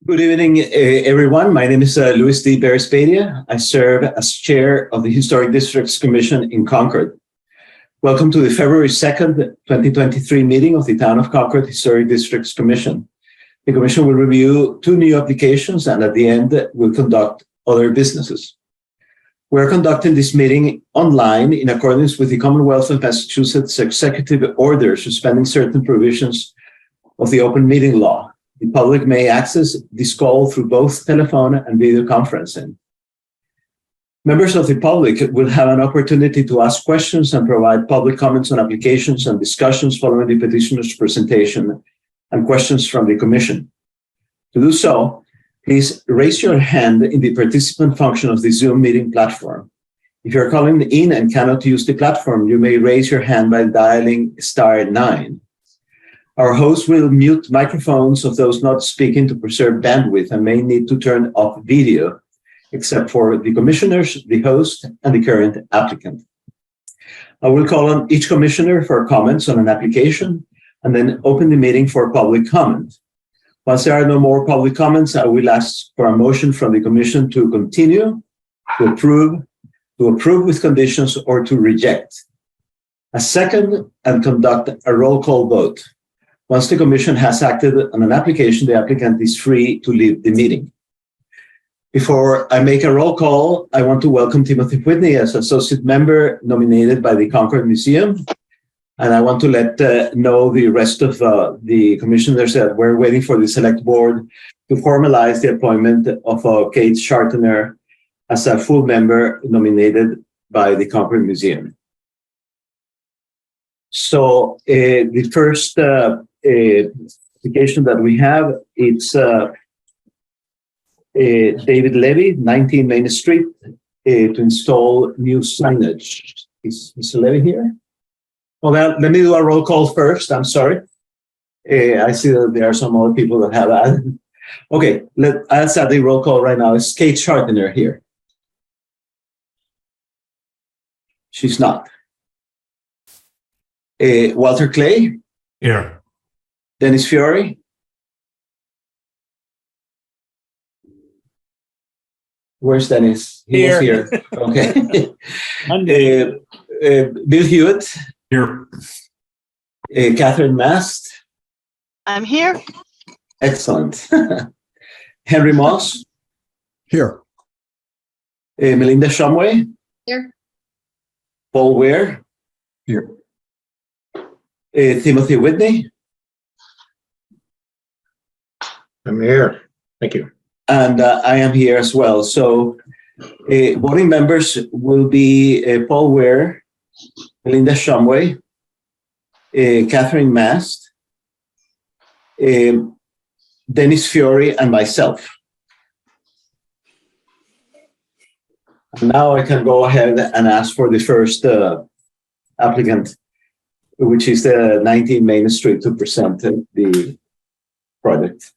Good evening, everyone. My name is Luis D. Berespedia. I serve as chair of the Historic Districts Commission in Concord. Welcome to the February 2nd, 2023 meeting of the Town of Concord Historic Districts Commission. The commission will review 2 new applications and at the end will conduct other businesses. We're conducting this meeting online in accordance with the Commonwealth of Massachusetts Executive Order suspending certain provisions of the open meeting law. The public may access this call through both telephone and video conferencing. Members of the public will have an opportunity to ask questions and provide public comments on applications and discussions following the petitioner's presentation and questions from the commission. To do so, please raise your hand in the participant function of the Zoom meeting platform. If you're calling in and cannot use the platform, you may raise your hand by dialing *9. Our host will mute microphones of those not speaking to preserve bandwidth and may need to turn off video, except for the commissioners, the host, and the current applicant. I will call on each commissioner for comments on an application and then open the meeting for public comment. Once there are no more public comments, I will ask for a motion from the commission to continue, to approve with conditions, or to reject. A second, and conduct a roll call vote. Once the commission has acted on an application, the applicant is free to leave the meeting. Before I make a roll call, I want to welcome Timothy Whitney as associate member nominated by the Concord Museum. And I want to let know the rest of the commissioners that we're waiting for the select board to formalize the appointment of Kate Chartner as a full member nominated by the Concord Museum. So the first application that we have, it's David Levy, 19 Main Street, to install new signage. Is Mr. Levy here? Well, let me do a roll call first. I'm sorry. I see that there are some other people that have added. Okay, I'll start the roll call right now. Is Kate Chartner here? She's not. Walter Clay? Here. Dennis Fiore? Where's Dennis? He was here. Okay. Bill Hewitt? Here. Catherine Mast? I'm here. Excellent. Henry Moss? Here. Melinda Shumway? Here. Paul Ware? Here. Timothy Whitney? I'm here. Thank you. And I am here as well. So voting members will be Paul Ware, Melinda Shumway, Catherine Mast, Dennis Fiore, and myself. And now I can go ahead and ask for the first applicant, which is the 19 Main Street, to present the project.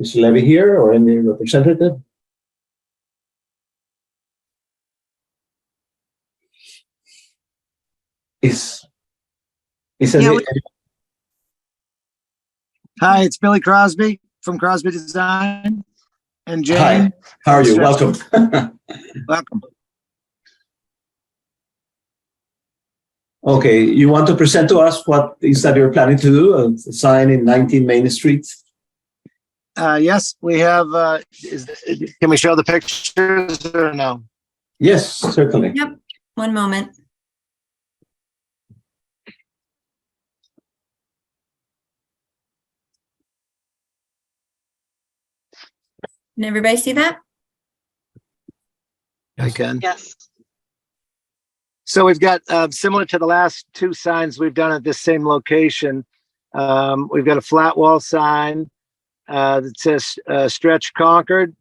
Mr. Levy here or any representative? Hi, it's Billy Crosby from Crosby Design. And Jane. Hi, how are you? Welcome. Welcome. Okay, you want to present to us what is that you're planning to do? A sign in 19 Main Street? Yes, we have. Can we show the pictures or no? Yes, certainly. Yep. One moment. Can everybody see that? I can. Yes. So we've got, similar to the last 2 signs we've done at this same location, we've got a flat wall sign that says Stretch Concord,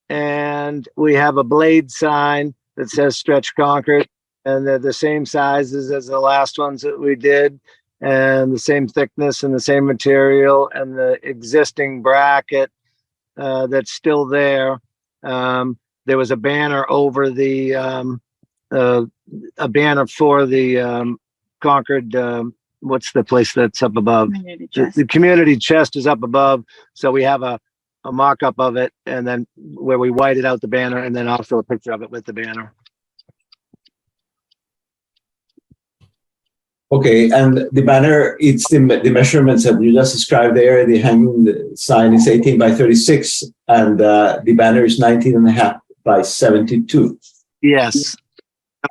and we have a blade sign that says Stretch Concord, and they're the same sizes as the last ones that we did, and the same thickness and the same material, and the existing bracket that's still there. There was a banner over the a banner for the Concord, what's the place that's up above? Community chest. The community chest is up above. So we have a a mock-up of it, and then where we whited out the banner, and then also a picture of it with the banner. Okay, and the banner, it's the measurements that you just described there. The hanging sign is 18 by 36, and the banner is 19.5 by 72. Yes.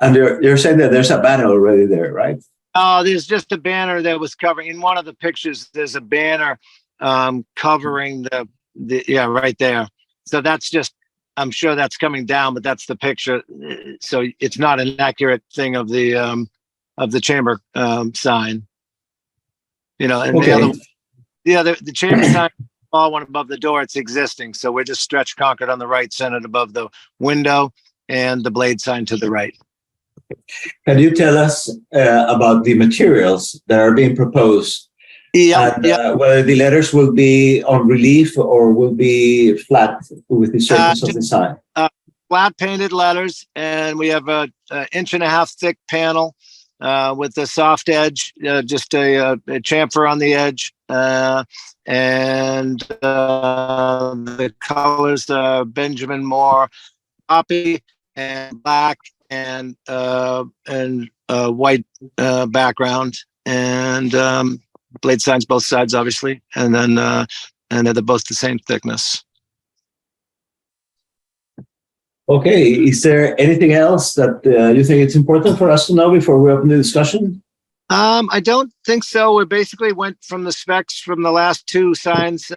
And you're saying that there's a banner already there, right? Oh, there's just a banner that was covering, in one of the pictures, there's a banner covering the yeah, right there. So that's just, I'm sure that's coming down, but that's the picture. So it's not an accurate thing of the chamber sign. You know, and Okay. the chamber sign, all one above the door, it's existing. So we're just stretch Concord on the right, centered above the window, and the blade sign to the right. Can you tell us about the materials that are being proposed? Yeah, And whether the letters will be on relief or will be flat with the surface of the sign? flat painted letters, and we have a 1.5 inch thick panel with a soft edge, just a chamfer on the edge, and the colors are Benjamin Moore, poppy, and black, and white background, and blade signs both sides, obviously, and then they're both the same thickness. Okay, is there anything else that you think it's important for us to know before we open the discussion? I don't think so. We basically went from the specs from the last two signs.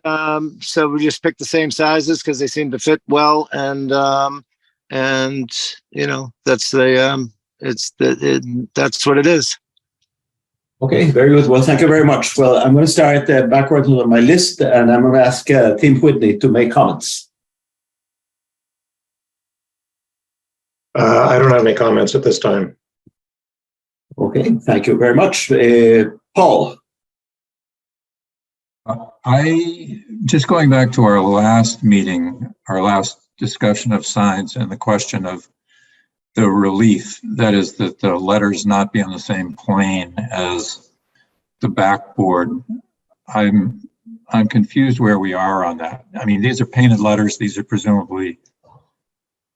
So we just picked the same sizes because they seem to fit well. And you know, that's that's what it is. Okay, very good. Well, thank you very much. Well, I'm going to start backwards on my list, and I'm going to ask Tim Whitney to make comments. I don't have any comments at this time. Okay, thank you very much. Paul. I just going back to our last meeting, our last discussion of signs and the question of the relief, that is that the letters not be on the same plane as the backboard. I'm confused where we are on that. I mean, these are painted letters. These are presumably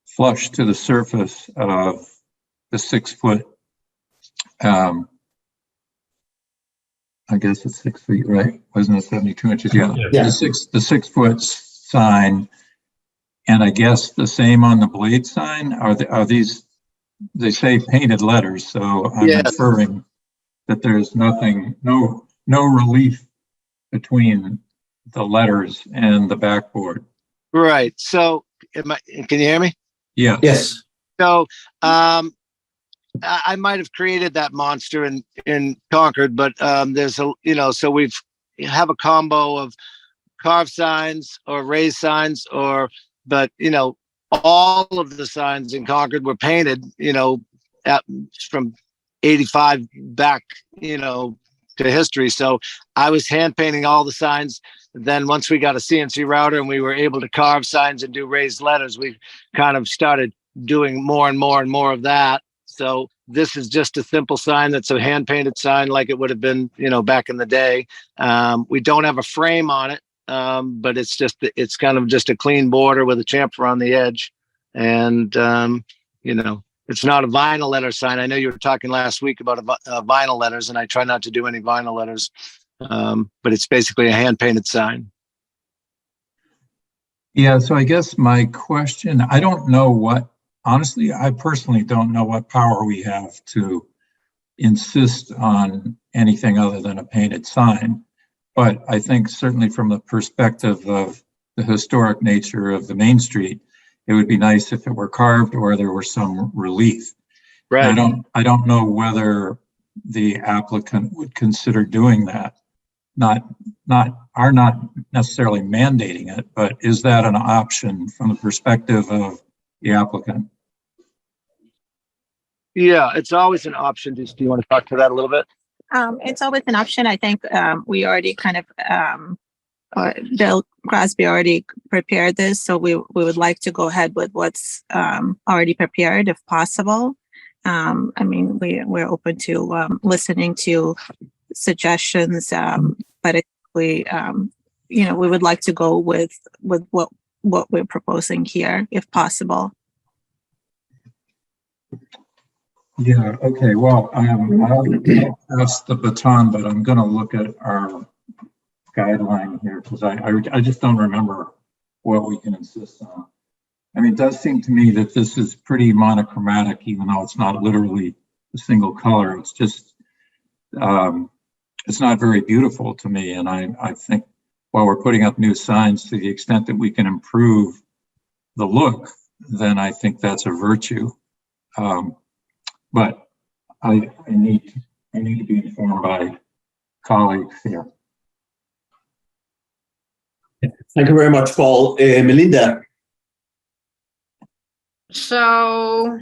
flush to the surface of the 6 foot. I guess it's 6 feet, right? Wasn't it 72 inches? Yeah. The 6 foot sign, and I guess the same on the blade sign. Are these? They say painted letters, so I'm inferring that there's nothing, no relief between the letters and the backboard. Right. So, can you hear me? Yeah. Yes. So, I might have created that monster in Concord, but there's a, you know, so we have a combo of carved signs or raised signs, but you know, all of the signs in Concord were painted, you know, from 85 back, you know, to history. So I was hand painting all the signs. Then once we got a CNC router and we were able to carve signs and do raised letters, we kind of started doing more and more and more of that. So this is just a simple sign that's a hand painted sign like it would have been, you know, back in the day. We don't have a frame on it, but it's kind of just a clean border with a chamfer on the edge. And, you know, it's not a vinyl letter sign. I know you were talking last week about vinyl letters, and I try not to do any vinyl letters, but it's basically a hand painted sign. Yeah, so I guess my question, I don't know what, honestly, I personally don't know what power we have to insist on anything other than a painted sign. But I think certainly from the perspective of the historic nature of the Main Street, it would be nice if it were carved or there were some relief. Right. I don't know whether the applicant would consider doing that. Are not necessarily mandating it, but is that an option from the perspective of the applicant? Yeah, it's always an option. Do you want to talk to that a little bit? It's always an option. I think we already kind of Bill Crosby already prepared this, so we would like to go ahead with what's already prepared if possible. I mean, we're open to listening to suggestions, but we we would like to go with what we're proposing here, if possible. Yeah, okay, well, I'll pass the baton, but I'm gonna look at our guideline here because I just don't remember what we can insist on. I mean, it does seem to me that this is pretty monochromatic, even though it's not literally a single color. It's just, it's not very beautiful to me. And I think while we're putting up new signs, to the extent that we can improve the look, then I think that's a virtue. But I need to be informed by colleagues here. Thank you very much, Paul. Melinda. So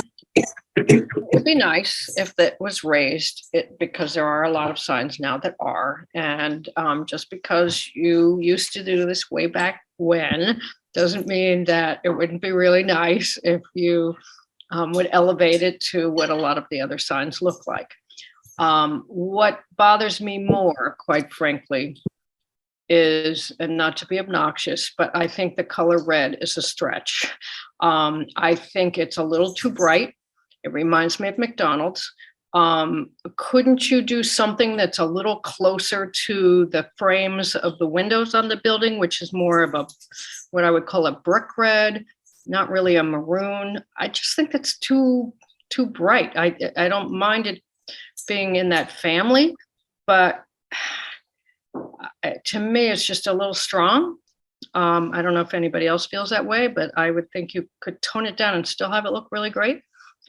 it'd be nice if that was raised, because there are a lot of signs now that are, and just because you used to do this way back when doesn't mean that it wouldn't be really nice if you would elevate it to what a lot of the other signs look like. What bothers me more, quite frankly, is, and not to be obnoxious, but I think the color red is a stretch. I think it's a little too bright. It reminds me of McDonald's. Couldn't you do something that's a little closer to the frames of the windows on the building, which is more of a, what I would call a brick red, not really a maroon? I just think that's too bright. I don't mind it being in that family, but to me, it's just a little strong. I don't know if anybody else feels that way, but I would think you could tone it down and still have it look really great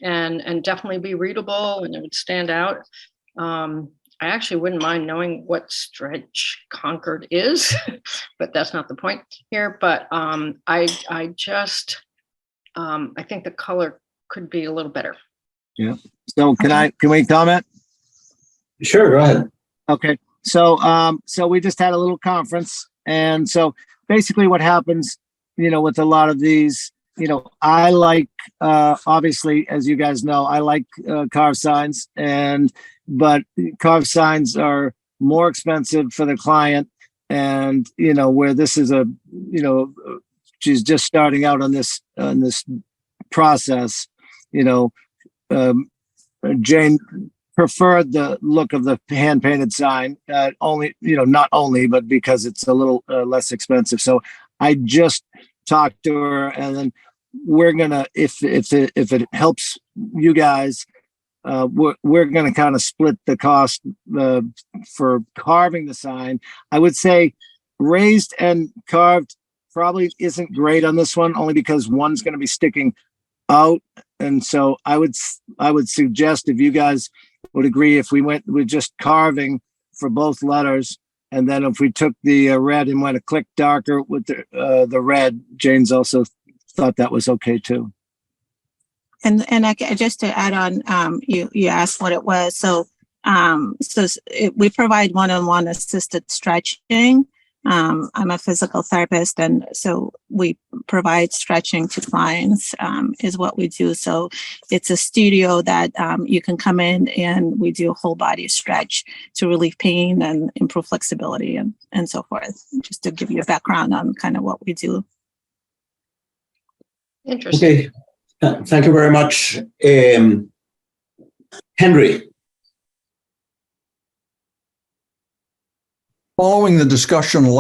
and definitely be readable, and it would stand out. I actually wouldn't mind knowing what stretch Concord is, but that's not the point here. But I think the color could be a little better. Yeah. So can we comment? Sure, go ahead. Okay. So we just had a little conference, and so basically what happens, with a lot of these, I like, obviously, as you guys know, I like carved signs, but carved signs are more expensive for the client, and where this is she's just starting out on this process. Jane preferred the look of the hand painted sign, not only, but because it's a little less expensive. So I just talked to her, and then we're gonna, if it helps you guys, we're gonna kind of split the cost for carving the sign. I would say raised and carved probably isn't great on this one, only because one's going to be sticking out, and so I would suggest, if you guys would agree, if we went with just carving for both letters, and then if we took the red and went a click darker with the red. Jane's also thought that was okay too. And just to add on, you asked what it was. So we provide one-on-one assisted stretching. I'm a physical therapist, and so we provide stretching to clients, is what we do. So it's a studio that you can come in, and we do a whole body stretch to relieve pain and improve flexibility and so forth, just to give you a background on kind of what we do. Interesting. Okay, thank you very much. Henry. Following the discussion in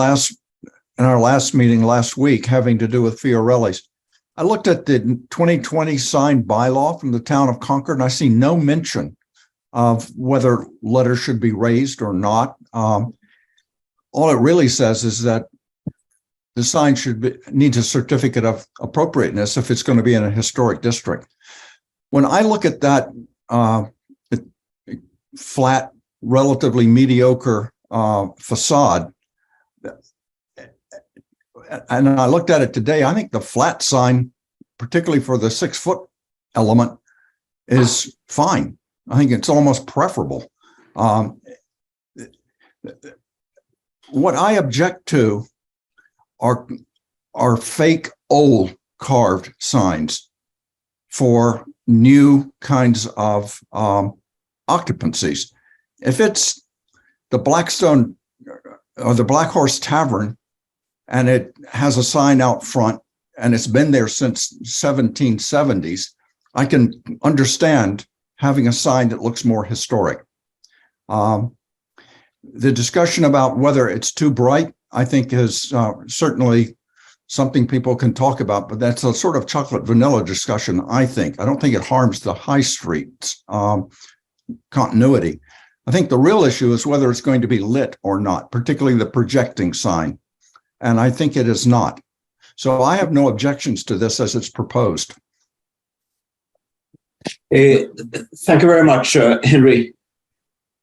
our last meeting last week having to do with Fiorelli's, I looked at the 2020 signed bylaw from the town of Concord, and I see no mention of whether letters should be raised or not. All it really says is that the sign needs a certificate of appropriateness if it's going to be in a historic district. When I look at that flat, relatively mediocre facade, and I looked at it today, I think the flat sign, particularly for the 6-foot element, is fine. I think it's almost preferable. What I object to are fake old carved signs for new kinds of occupancies. If it's the Blackstone or the Black Horse Tavern and it has a sign out front, and it's been there since 1770s, I can understand having a sign that looks more historic. The discussion about whether it's too bright, I think, is certainly something people can talk about, but that's a sort of chocolate vanilla discussion, I think. I don't think it harms the high street's continuity. I think the real issue is whether it's going to be lit or not, particularly the projecting sign. And I think it is not. So I have no objections to this as it's proposed. Thank you very much, Henry.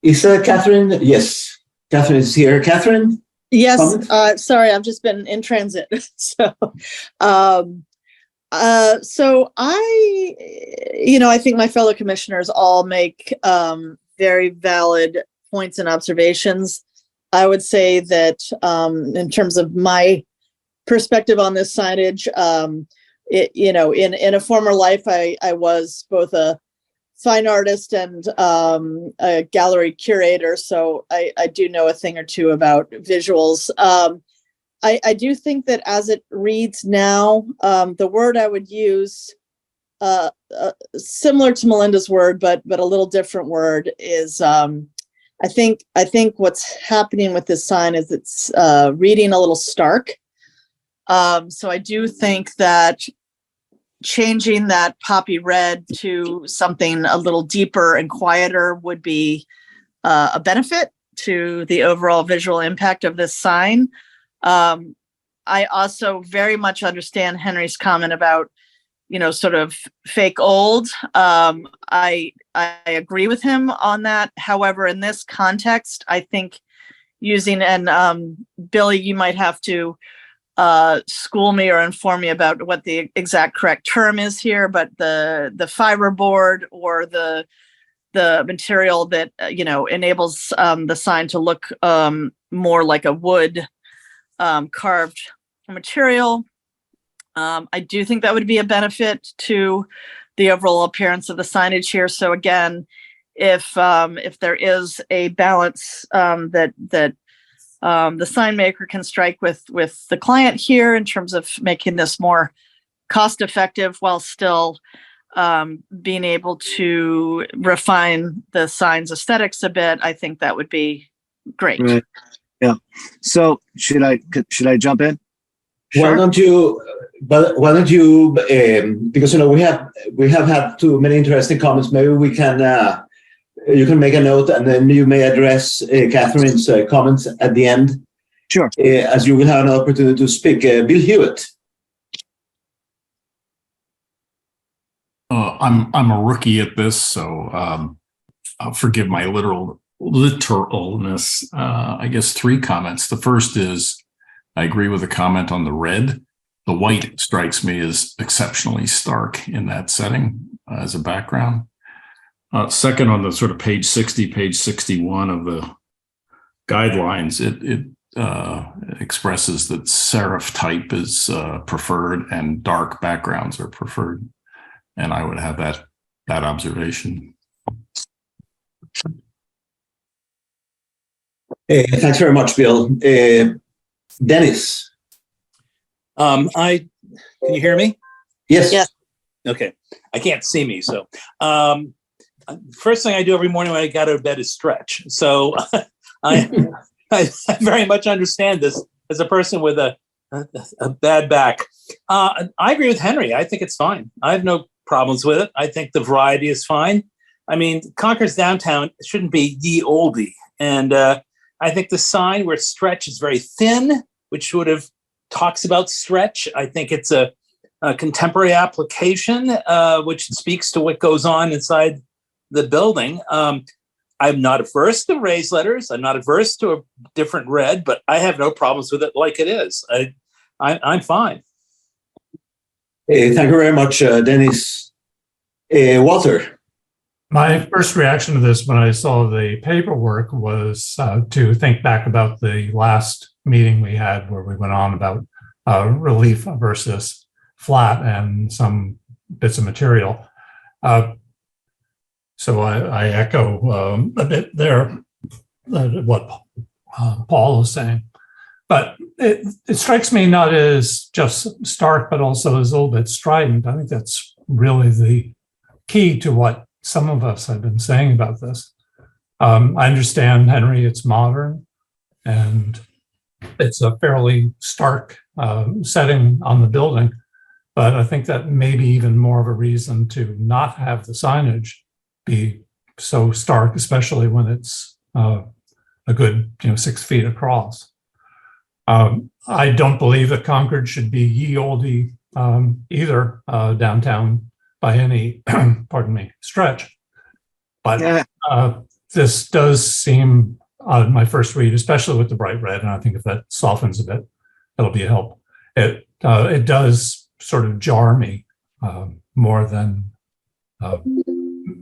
Is Catherine? Yes, Catherine is here. Catherine? Yes, Comment? sorry, I've just been in transit. So I think my fellow commissioners all make very valid points and observations. I would say that in terms of my perspective on this signage, in a former life, I was both a fine artist and a gallery curator, so I do know a thing or two about visuals. I do think that as it reads now, the word I would use, similar to Melinda's word, but a little different word, is I think what's happening with this sign is it's reading a little stark. So I do think that changing that poppy red to something a little deeper and quieter would be a benefit to the overall visual impact of this sign. I also very much understand Henry's comment about, sort of fake old. I agree with him on that. However, in this context, I think using, and Billy, you might have to school me or inform me about what the exact correct term is here, but the fiberboard or the material that enables the sign to look more like a wood carved material, I do think that would be a benefit to the overall appearance of the signage here. So again, if there is a balance that the sign maker can strike with the client here in terms of making this more cost effective while still being able to refine the sign's aesthetics a bit, I think that would be great. Right. Yeah. So should I jump in? Why don't you? But why don't you? Because we have had too many interesting comments. Maybe we can. You can make a note, and then you may address Catherine's comments at the end. Sure. As you will have an opportunity to speak. Bill Hewitt. I'm a rookie at this, so forgive my literalness. I guess 3 comments. The first is I agree with the comment on the red. The white strikes me as exceptionally stark in that setting as a background. Second, on the sort of page 60, page 61 of the guidelines, it expresses that serif type is preferred and dark backgrounds are preferred. And I would have that observation. Thanks very much, Bill. Dennis. Can you hear me? Yes. Yes. Okay. I can't see me. So first thing I do every morning when I get out of bed is stretch. So I very much understand this as a person with a bad back. I agree with Henry. I think it's fine. I have no problems with it. I think the variety is fine. I mean, Concord's downtown shouldn't be ye oldie. And I think the sign where stretch is very thin, which sort of talks about stretch. I think it's a contemporary application, which speaks to what goes on inside the building. I'm not averse to raised letters. I'm not averse to a different red, but I have no problems with it like it is. I'm fine. Thank you very much, Dennis. Walter. My first reaction to this when I saw the paperwork was to think back about the last meeting we had where we went on about relief versus flat and some bits of material. So I echo a bit there what Paul is saying. But it strikes me not as just stark, but also as a little bit strident. I think that's really the key to what some of us have been saying about this. I understand, Henry, it's modern and it's a fairly stark setting on the building, but I think that may be even more of a reason to not have the signage be so stark, especially when it's a good 6 feet across. I don't believe that Concord should be ye olde either downtown by any, pardon me, stretch. But this does seem, my first read, especially with the bright red, and I think if that softens a bit, it'll be a help. It does sort of jar me more than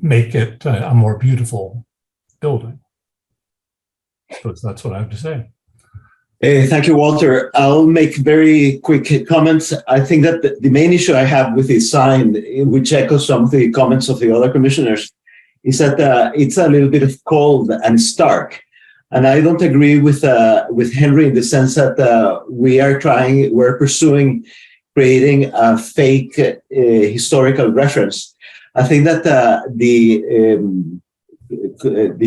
make it a more beautiful building. So that's what I have to say. Thank you, Walter. I'll make very quick comments. I think that the main issue I have with this sign, which echoes some of the comments of the other commissioners, is that it's a little bit of cold and stark. And I don't agree with Henry in the sense that we're pursuing creating a fake historical reference. I think that the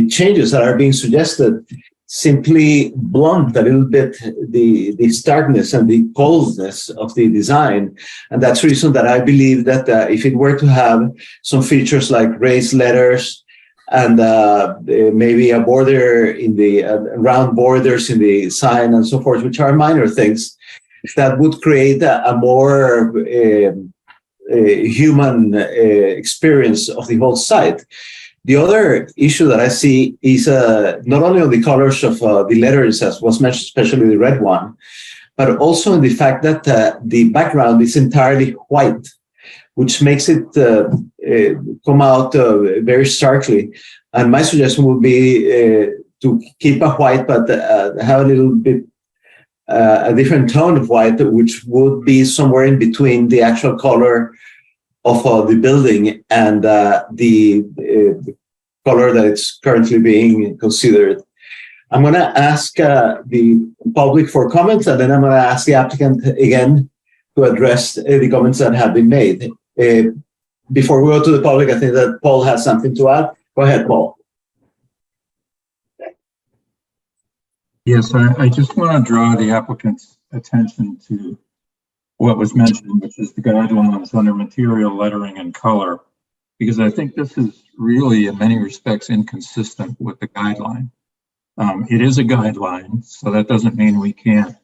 changes that are being suggested simply blunt a little bit the starkness and the coldness of the design. And that's the reason that I believe that if it were to have some features like raised letters and maybe a border in the round borders in the sign and so forth, which are minor things, that would create a more human experience of the whole site. The other issue that I see is not only on the colors of the letters, as was mentioned, especially the red one, but also in the fact that the background is entirely white, which makes it come out very starkly. And my suggestion would be to keep a white, but have a little bit a different tone of white, which would be somewhere in between the actual color of the building and the color that it's currently being considered. I'm going to ask the public for comments, and then I'm going to ask the applicant again to address the comments that have been made. Before we go to the public, I think that Paul has something to add. Go ahead, Paul. Yes, I just want to draw the applicant's attention to what was mentioned, which is the guidelines under material, lettering, and color, because I think this is really, in many respects, inconsistent with the guideline. It is a guideline, so that doesn't mean we can't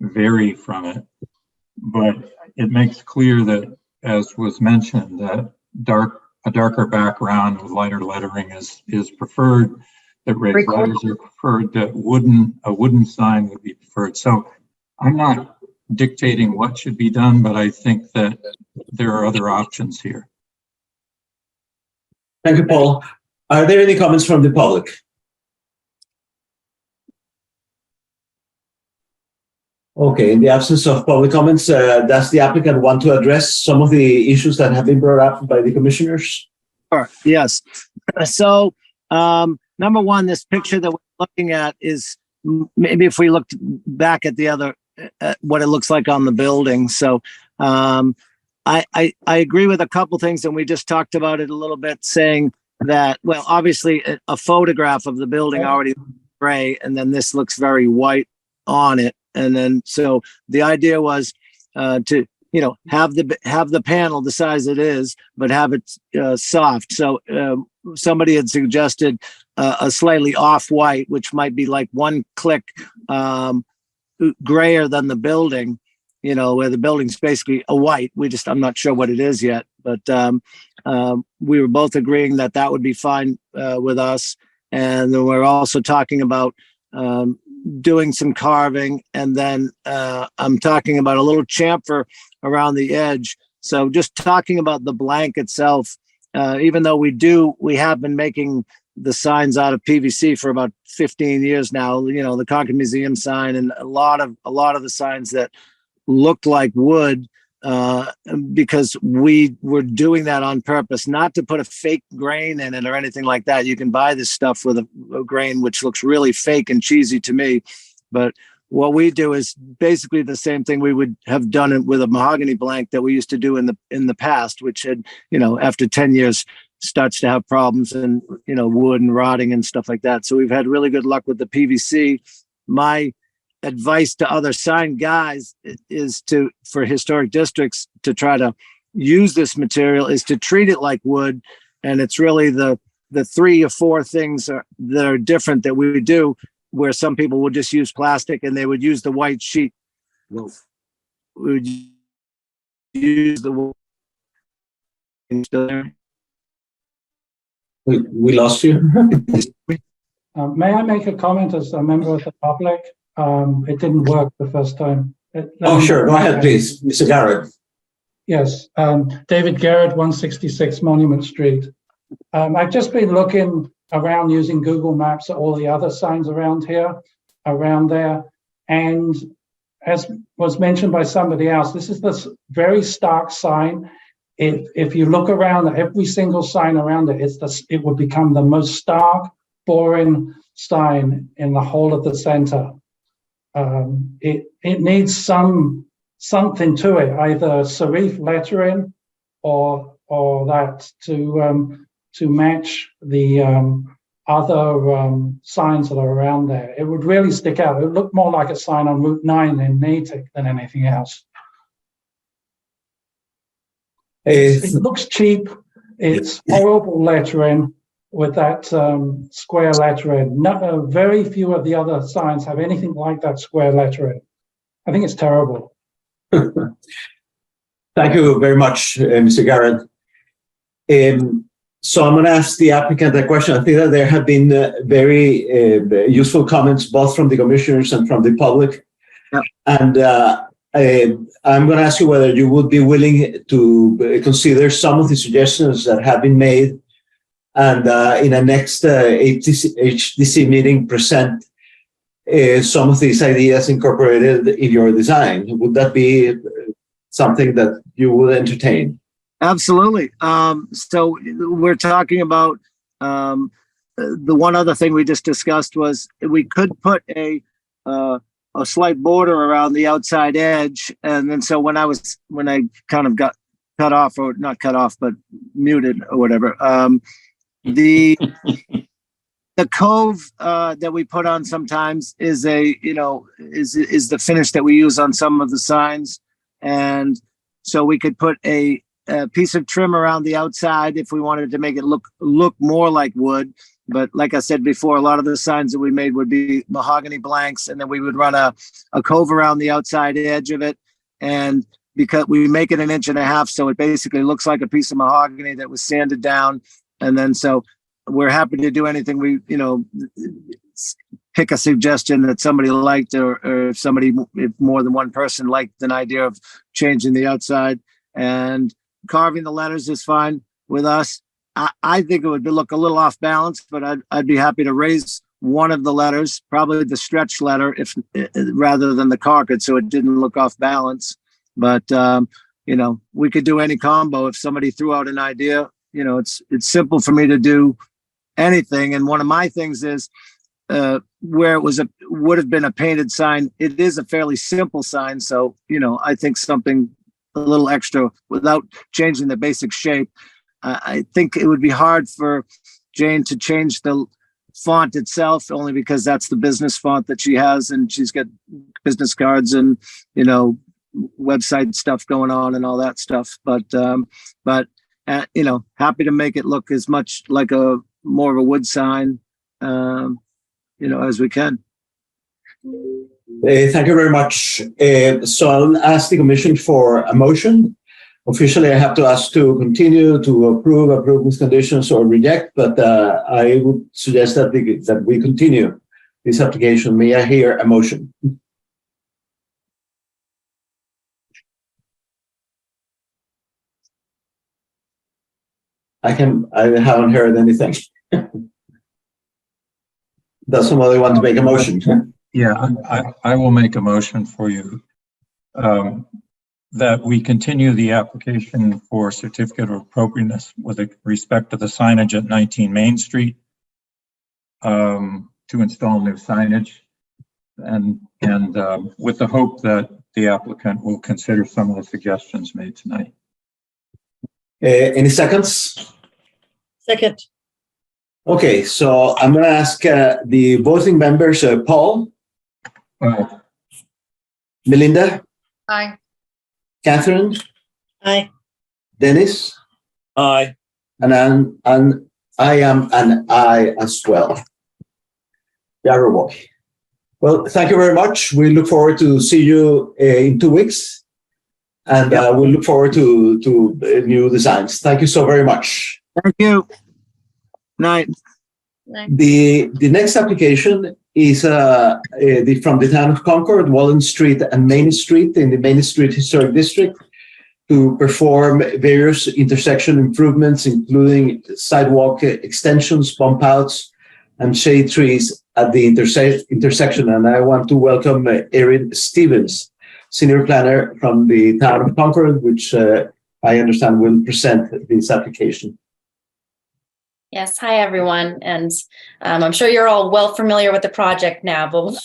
vary from it, but it makes clear that, as was mentioned, that a darker background with lighter lettering is preferred, that raised letters are preferred, that a wooden sign would be preferred. So I'm not dictating what should be done, but I think that there are other options here. Thank you, Paul. Are there any comments from the public? Okay, in the absence of public comments, does the applicant want to address some of the issues that have been brought up by the commissioners? Sure. Yes. So, number one, this picture that we're looking at is maybe if we looked back at the other, what it looks like on the building. So, I agree with a couple things, and we just talked about it a little bit, saying that, well, obviously a photograph of the building already gray, and then this looks very white on it. And then, so the idea was to, have the panel the size it is, but have it soft. So somebody had suggested a slightly off white, which might be like one click grayer than the building, where the building's basically a white. I'm not sure what it is yet, but we were both agreeing that would be fine with us. And then we're also talking about doing some carving, and then I'm talking about a little chamfer around the edge. So just talking about the blank itself, even though we have been making the signs out of PVC for about 15 years now, the Concord Museum sign and a lot of the signs that looked like wood, because we were doing that on purpose, not to put a fake grain in it or anything like that. You can buy this stuff with a grain which looks really fake and cheesy to me, but what we do is basically the same thing we would have done it with a mahogany blank that we used to do in the past, which had, after 10 years starts to have problems and, wood and rotting and stuff like that. So we've had really good luck with the PVC. My advice to other sign guys is for historic districts to try to use this material is to treat it like wood. And it's really the 3 or 4 things that are different that we do, where some people would just use plastic and they would use the white sheet. Well, we would use the. We lost you. May I make a comment as a member of the public? It didn't work the first time. Oh, sure. Go ahead, please, Mr. Garrett. Yes, David Garrett, 166 Monument Street. I've just been looking around using Google Maps at all the other signs around there. And as was mentioned by somebody else, this is this very stark sign. If you look around at every single sign around it, it would become the most stark, boring sign in the whole of the center. It needs something to it, either serif lettering or that to match the other signs that are around there. It would really stick out. It would look more like a sign on Route 9 in Natick than anything else. It looks cheap. It's horrible lettering with that square lettering. Very few of the other signs have anything like that square lettering. I think it's terrible. Thank you very much, Mr. Garrett. So I'm going to ask the applicant a question. I think that there have been very useful comments, both from the commissioners and from the public. Yeah. And I'm going to ask you whether you would be willing to consider some of the suggestions that have been made, and in a next HDC meeting, present some of these ideas incorporated in your design. Would that be something that you would entertain? Absolutely. So we're talking about the one other thing we just discussed was we could put a slight border around the outside edge, and then so when I kind of got cut off, or not cut off but muted or whatever, the cove that we put on sometimes is the finish that we use on some of the signs, and so we could put a piece of trim around the outside if we wanted to make it look more like wood. But like I said before, a lot of the signs that we made would be mahogany blanks, and then we would run a cove around the outside edge of it. And because we make it 1.5 inches, so it basically looks like a piece of mahogany that was sanded down. And then so we're happy to do anything we, pick a suggestion that somebody liked, or if more than one person liked an idea of changing the outside, and carving the letters is fine with us. I think it would look a little off balance, but I'd be happy to raise one of the letters, probably the stretch letter, rather than the Concord, so it didn't look off balance. But we could do any combo. If somebody threw out an idea, it's simple for me to do anything. And one of my things is where it would have been a painted sign. It is a fairly simple sign, so I think something a little extra without changing the basic shape. I think it would be hard for Jane to change the font itself, only because that's the business font that she has, and she's got business cards and website stuff going on and all that stuff. But happy to make it look as much like more of a wood sign, as we can. Thank you very much. So I'll ask the commission for a motion. Officially, I have to ask to continue, to approve with conditions, or reject, but I would suggest that we continue this application. May I hear a motion? I haven't heard anything. Does somebody want to make a motion? Yeah, I will make a motion for you. That we continue the application for certificate of appropriateness with respect to the signage at 19 Main Street to install new signage. and with the hope that the applicant will consider some of the suggestions made tonight. Any seconds? Second. Okay, so I'm going to ask the voting members, Paul, Melinda, Aye. Catherine, Aye. Dennis, Aye. and I am an I as well. Yarrow. Well, thank you very much. We look forward to see you in 2 weeks, and we look forward to new designs. Thank you so very much. Thank you. Night. The next application is from the town of Concord, Wallen Street and Main Street in the Main Street Historic District to perform various intersection improvements, including sidewalk extensions, bump outs, and shade trees at the intersection. And I want to welcome Erin Stevens, Senior Planner from the town of Concord, which I understand will present this application. Yes, hi everyone, and I'm sure you're all well familiar with the project now, but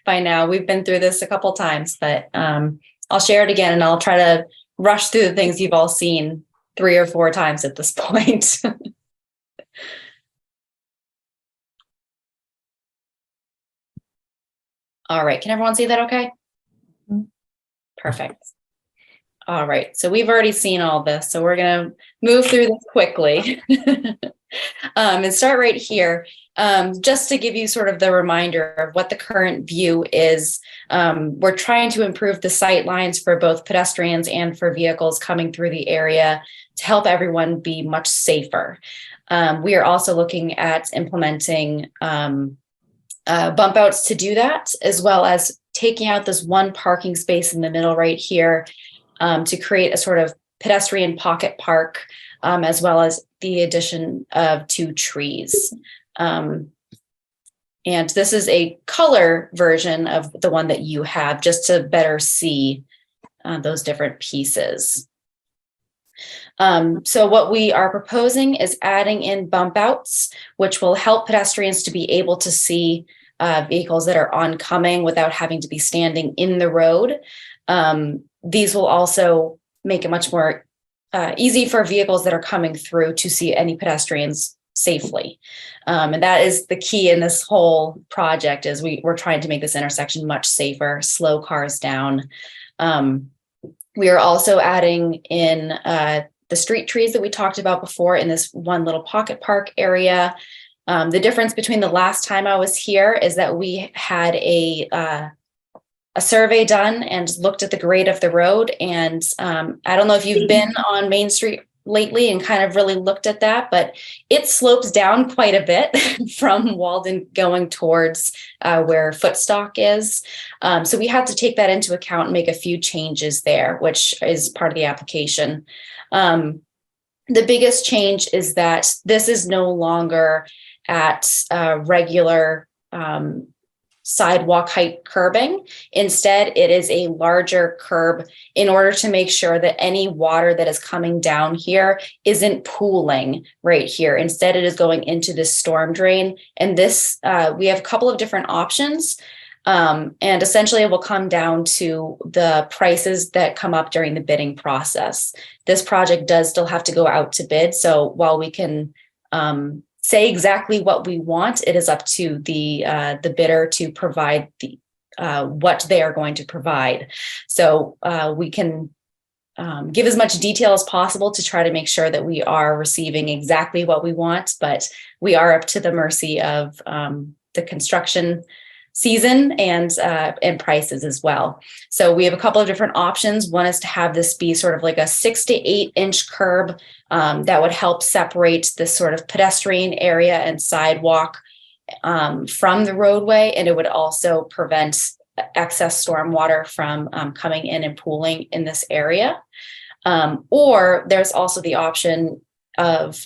by now we've been through this a couple times, but I'll share it again and I'll try to rush through the things you've all seen 3 or 4 times at this point. All right, can everyone see that okay? Perfect. All right, so we've already seen all this, so we're gonna move through this quickly. And start right here, just to give you sort of the reminder of what the current view is. We're trying to improve the sight lines for both pedestrians and for vehicles coming through the area to help everyone be much safer. We are also looking at implementing bump outs to do that, as well as taking out this one parking space in the middle right here to create a sort of pedestrian pocket park, as well as the addition of 2 trees. And this is a color version of the one that you have, just to better see those different pieces. So what we are proposing is adding in bump outs, which will help pedestrians to be able to see vehicles that are oncoming without having to be standing in the road. These will also make it much more easy for vehicles that are coming through to see any pedestrians safely. And that is the key in this whole project, is we're trying to make this intersection much safer, slow cars down. We are also adding in the street trees that we talked about before in this one little pocket park area. The difference between the last time I was here is that we had a survey done and looked at the grade of the road. And I don't know if you've been on Main Street lately and kind of really looked at that, but it slopes down quite a bit from Walden going towards where Footstock is. So we have to take that into account and make a few changes there, which is part of the application. The biggest change is that this is no longer at regular sidewalk height curbing. Instead, it is a larger curb in order to make sure that any water that is coming down here isn't pooling right here. Instead, it is going into this storm drain. And this, we have a couple of different options. And essentially it will come down to the prices that come up during the bidding process. This project does still have to go out to bid. So while we can say exactly what we want, it is up to the bidder to provide the what they are going to provide. So we can give as much detail as possible to try to make sure that we are receiving exactly what we want, but we are up to the mercy of the construction season and prices as well. So we have a couple of different options. One is to have this be sort of like a 6 to 8 inch curb that would help separate this sort of pedestrian area and sidewalk from the roadway. And it would also prevent excess stormwater from coming in and pooling in this area. Or there's also the option of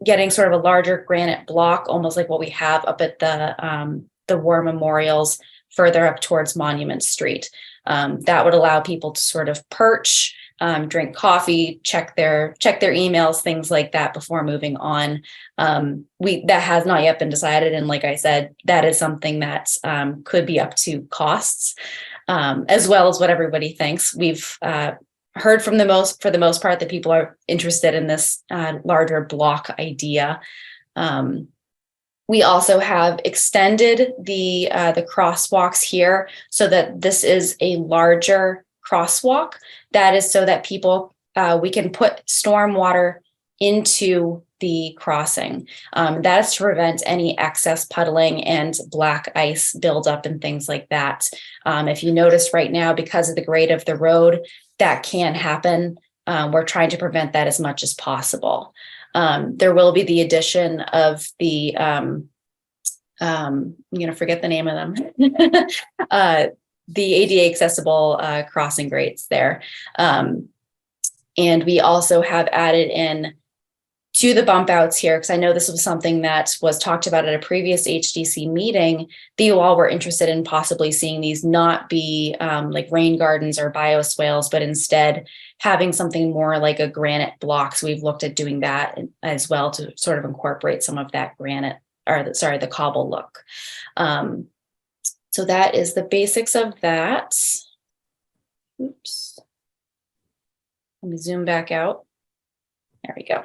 getting sort of a larger granite block, almost like what we have up at the war memorials further up towards Monument Street. That would allow people to sort of perch drink coffee, check their emails, things like that before moving on. That has not yet been decided, and like I said, that is something that could be up to costs, as well as what everybody thinks. We've heard for the most part that people are interested in this larger block idea. We also have extended the crosswalks here so that this is a larger crosswalk. That is so that people, we can put stormwater into the crossing. That is to prevent any excess puddling and black ice buildup and things like that. If you notice right now, because of the grade of the road, that can happen. We're trying to prevent that as much as possible. There will be the addition of the, I'm going to forget the name of them, the ADA accessible crossing grates there. And we also have added in to the bump outs here, because I know this was something that was talked about at a previous HDC meeting, that you all were interested in possibly seeing these not be like rain gardens or bioswales, but instead having something more like a granite block. So we've looked at doing that as well to sort of incorporate some of that granite, or the cobble look. So that is the basics of that. Oops. Let me zoom back out. There we go.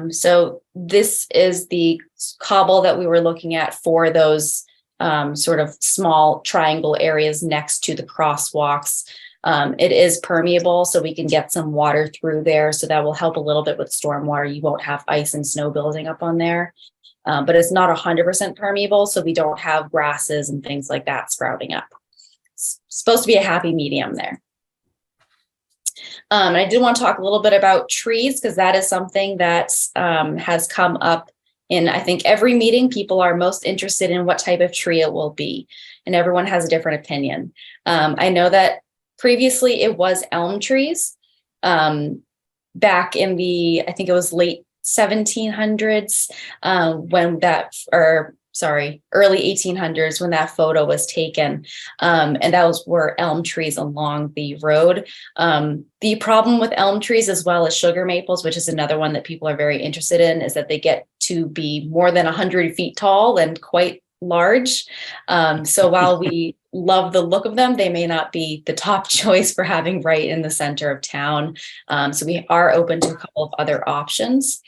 So this is the cobble that we were looking at for those sort of small triangle areas next to the crosswalks. It is permeable, so we can get some water through there. So that will help a little bit with stormwater. You won't have ice and snow building up on there, but it's not 100% permeable. So we don't have grasses and things like that sprouting up. It's supposed to be a happy medium there. And I did want to talk a little bit about trees, because that is something that has come up in, I think, every meeting. People are most interested in what type of tree it will be, and everyone has a different opinion. I know that previously it was elm trees back in the, I think it was late 1700s when that, or sorry, early 1800s when that photo was taken. And those were elm trees along the road. The problem with elm trees, as well as sugar maples, which is another one that people are very interested in, is that they get to be more than 100 feet tall and quite large. So while we love the look of them, they may not be the top choice for having right in the center of town. So we are open to a couple of other options.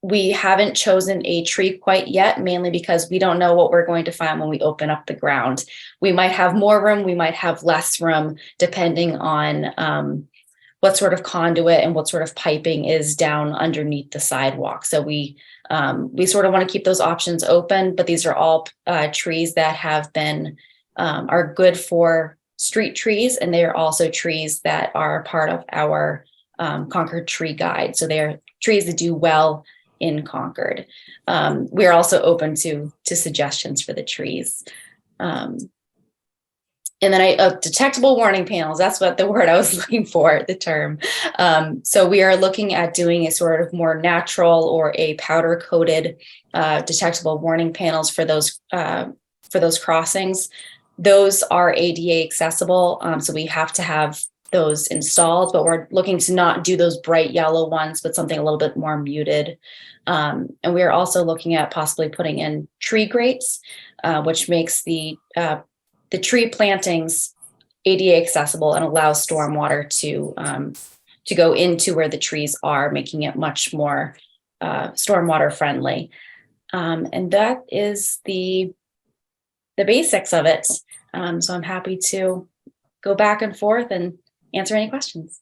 We haven't chosen a tree quite yet, mainly because we don't know what we're going to find when we open up the ground. We might have more room, we might have less room, depending on what sort of conduit and what sort of piping is down underneath the sidewalk. So we sort of want to keep those options open, but these are all trees that have been, are good for street trees, and they are also trees that are part of our Concord tree guide. So they're trees that do well in Concord. We are also open to suggestions for the trees. And then detectable warning panels, that's what the word I was looking for, the term. So we are looking at doing a sort of more natural or a powder coated detectable warning panels for those crossings. Those are ADA accessible, so we have to have those installed, but we're looking to not do those bright yellow ones, but something a little bit more muted. And we are also looking at possibly putting in tree grates, which makes the tree plantings ADA accessible and allows stormwater to go into where the trees are, making it much more stormwater friendly. And that is the basics of it. So I'm happy to go back and forth and answer any questions.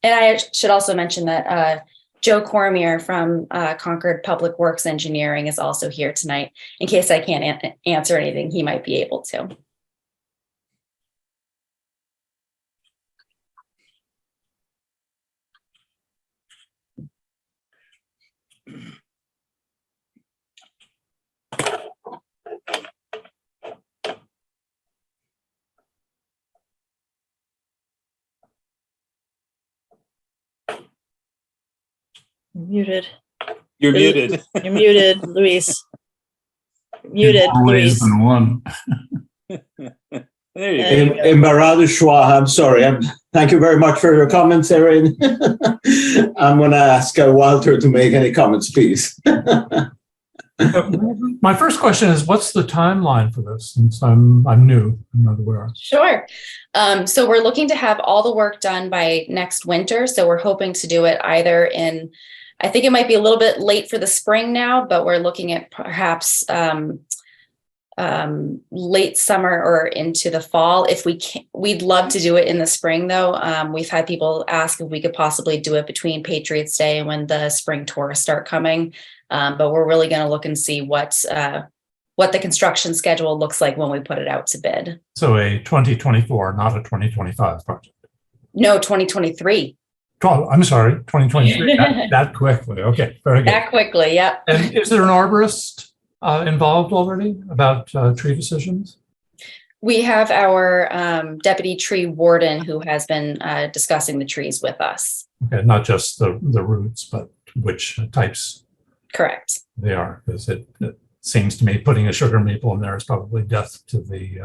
And I should also mention that Joe Cormier from Concord Public Works Engineering is also here tonight. In case I can't answer anything, he might be able to. Muted. You're muted. You're muted, Luis. Muted, More ways Luis. than one. There you go. Embarado Schwa, I'm sorry. Thank you very much for your comments, Erin. I'm going to ask Walter to make any comments, please. My first question is, what's the timeline for this? Since I'm new, I'm not aware. Sure. So we're looking to have all the work done by next winter. So we're hoping to do it either in, I think it might be a little bit late for the spring now, but we're looking at perhaps late summer or into the fall. If we can, we'd love to do it in the spring though. We've had people ask if we could possibly do it between Patriots Day and when the spring tourists start coming. But we're really going to look and see what the construction schedule looks like when we put it out to bid. So a 2024, not a 2025 project. No, 2023. I'm sorry, 2023. that quickly. Okay, very good. That quickly, yeah. And is there an arborist involved already about tree decisions? We have our deputy tree warden who has been discussing the trees with us. Okay, not just the roots, but which types. Correct. They are, because it seems to me putting a sugar maple in there is probably death to the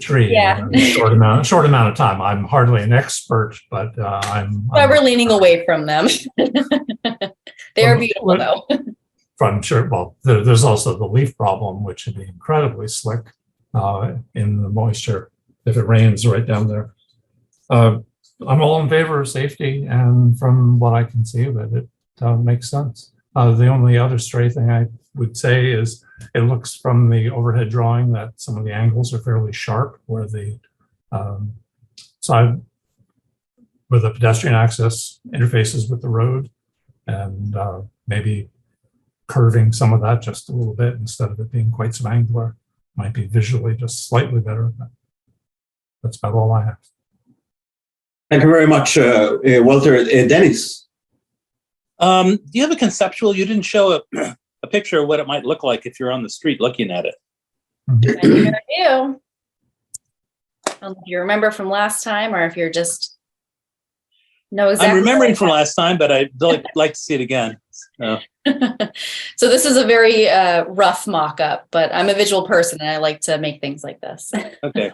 tree. Yeah. In a short amount of time. I'm hardly an expert, but we're leaning away from them. They're beautiful though. From sure. Well, there's also the leaf problem, which would be incredibly slick in the moisture if it rains right down there. I'm all in favor of safety, and from what I can see of it, it makes sense. The only other stray thing I would say is it looks from the overhead drawing that some of the angles are fairly sharp where the side where the pedestrian access interfaces with the road, and maybe curving some of that just a little bit instead of it being quite so angular might be visually just slightly better. That's about all I have. Thank you very much, Walter. Dennis. Do you have a conceptual? You didn't show a picture of what it might look like if you're on the street looking at it. I do. I don't know if you remember from last time or if you're just know exactly. I'm remembering from last time, but I'd like to see it again. So. So this is a very rough mock-up, but I'm a visual person and I like to make things like this. Okay.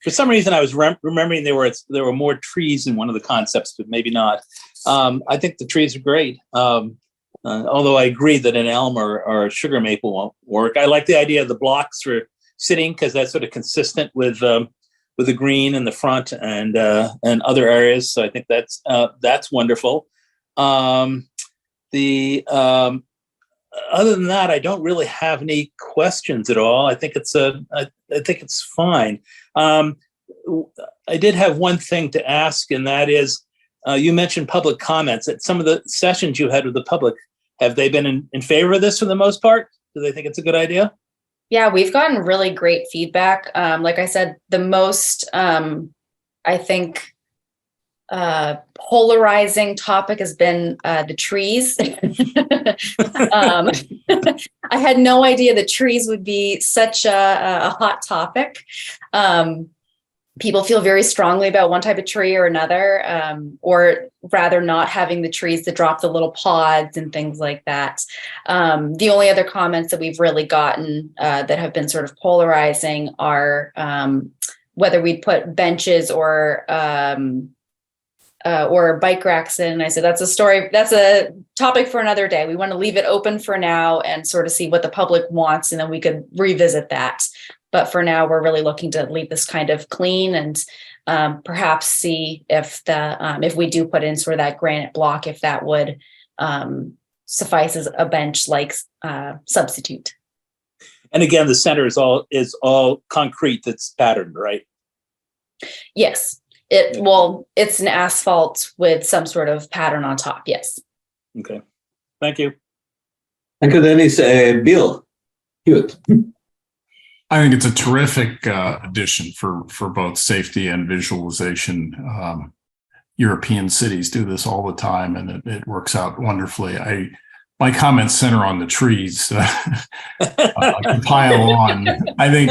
For some reason, I was remembering there were more trees in one of the concepts, but maybe not. I think the trees are great. Although I agree that an elm or a sugar maple won't work. I like the idea of the blocks for sitting because that's sort of consistent with the green in the front and other areas. So I think that's wonderful. Other than that, I don't really have any questions at all. I think it's fine. I did have one thing to ask, and that is, you mentioned public comments. At some of the sessions you had with the public, have they been in favor of this for the most part? Do they think it's a good idea? Yeah, we've gotten really great feedback. Like I said, the most, I think, polarizing topic has been the trees. I had no idea that trees would be such a hot topic. People feel very strongly about one type of tree or another, or rather not having the trees that drop the little pods and things like that. The only other comments that we've really gotten that have been sort of polarizing are whether we'd put benches or bike racks in. And I said, that's a topic for another day. We want to leave it open for now and sort of see what the public wants, and then we could revisit that. But for now, we're really looking to leave this kind of clean and perhaps see if if we do put in sort of that granite block, if that would suffice as a bench-like substitute. And again, the center is all concrete that's patterned, right? Yes. It's an asphalt with some sort of pattern on top. Yes. Okay. Thank you. Thank you, Dennis. Bill Hewitt. I think it's a terrific addition for both safety and visualization. European cities do this all the time, and it works out wonderfully. My comments center on the trees. I can pile on. I think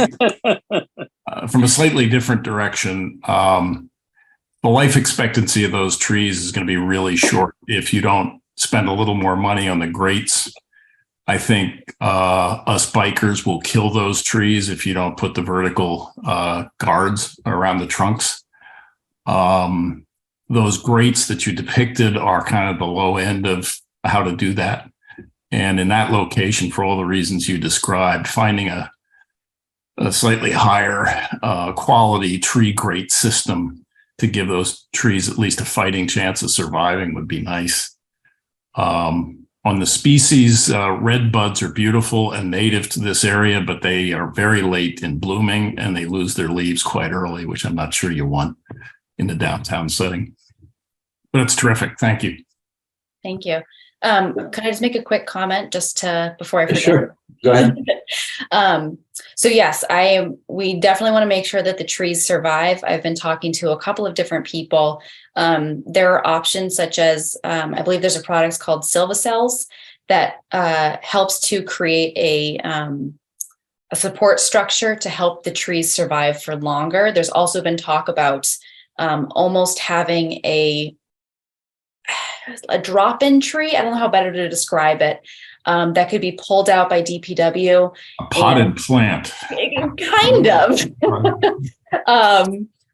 from a slightly different direction, the life expectancy of those trees is going to be really short if you don't spend a little more money on the grates. I think us bikers will kill those trees if you don't put the vertical guards around the trunks. Those grates that you depicted are kind of the low end of how to do that. And in that location, for all the reasons you described, finding a slightly higher quality tree grate system to give those trees at least a fighting chance of surviving would be nice. On the species, red buds are beautiful and native to this area, but they are very late in blooming and they lose their leaves quite early, which I'm not sure you want in the downtown setting. But it's terrific. Thank you. Thank you. Could I just make a quick comment just to before I forget? Sure. Go ahead. So yes, we definitely want to make sure that the trees survive. I've been talking to a couple of different people. There are options such as, I believe there's a product called Silva-Cells that helps to create a support structure to help the trees survive for longer. There's also been talk about almost having a drop-in tree. I don't know how better to describe it. That could be pulled out by DPW. A potted plant. Kind of.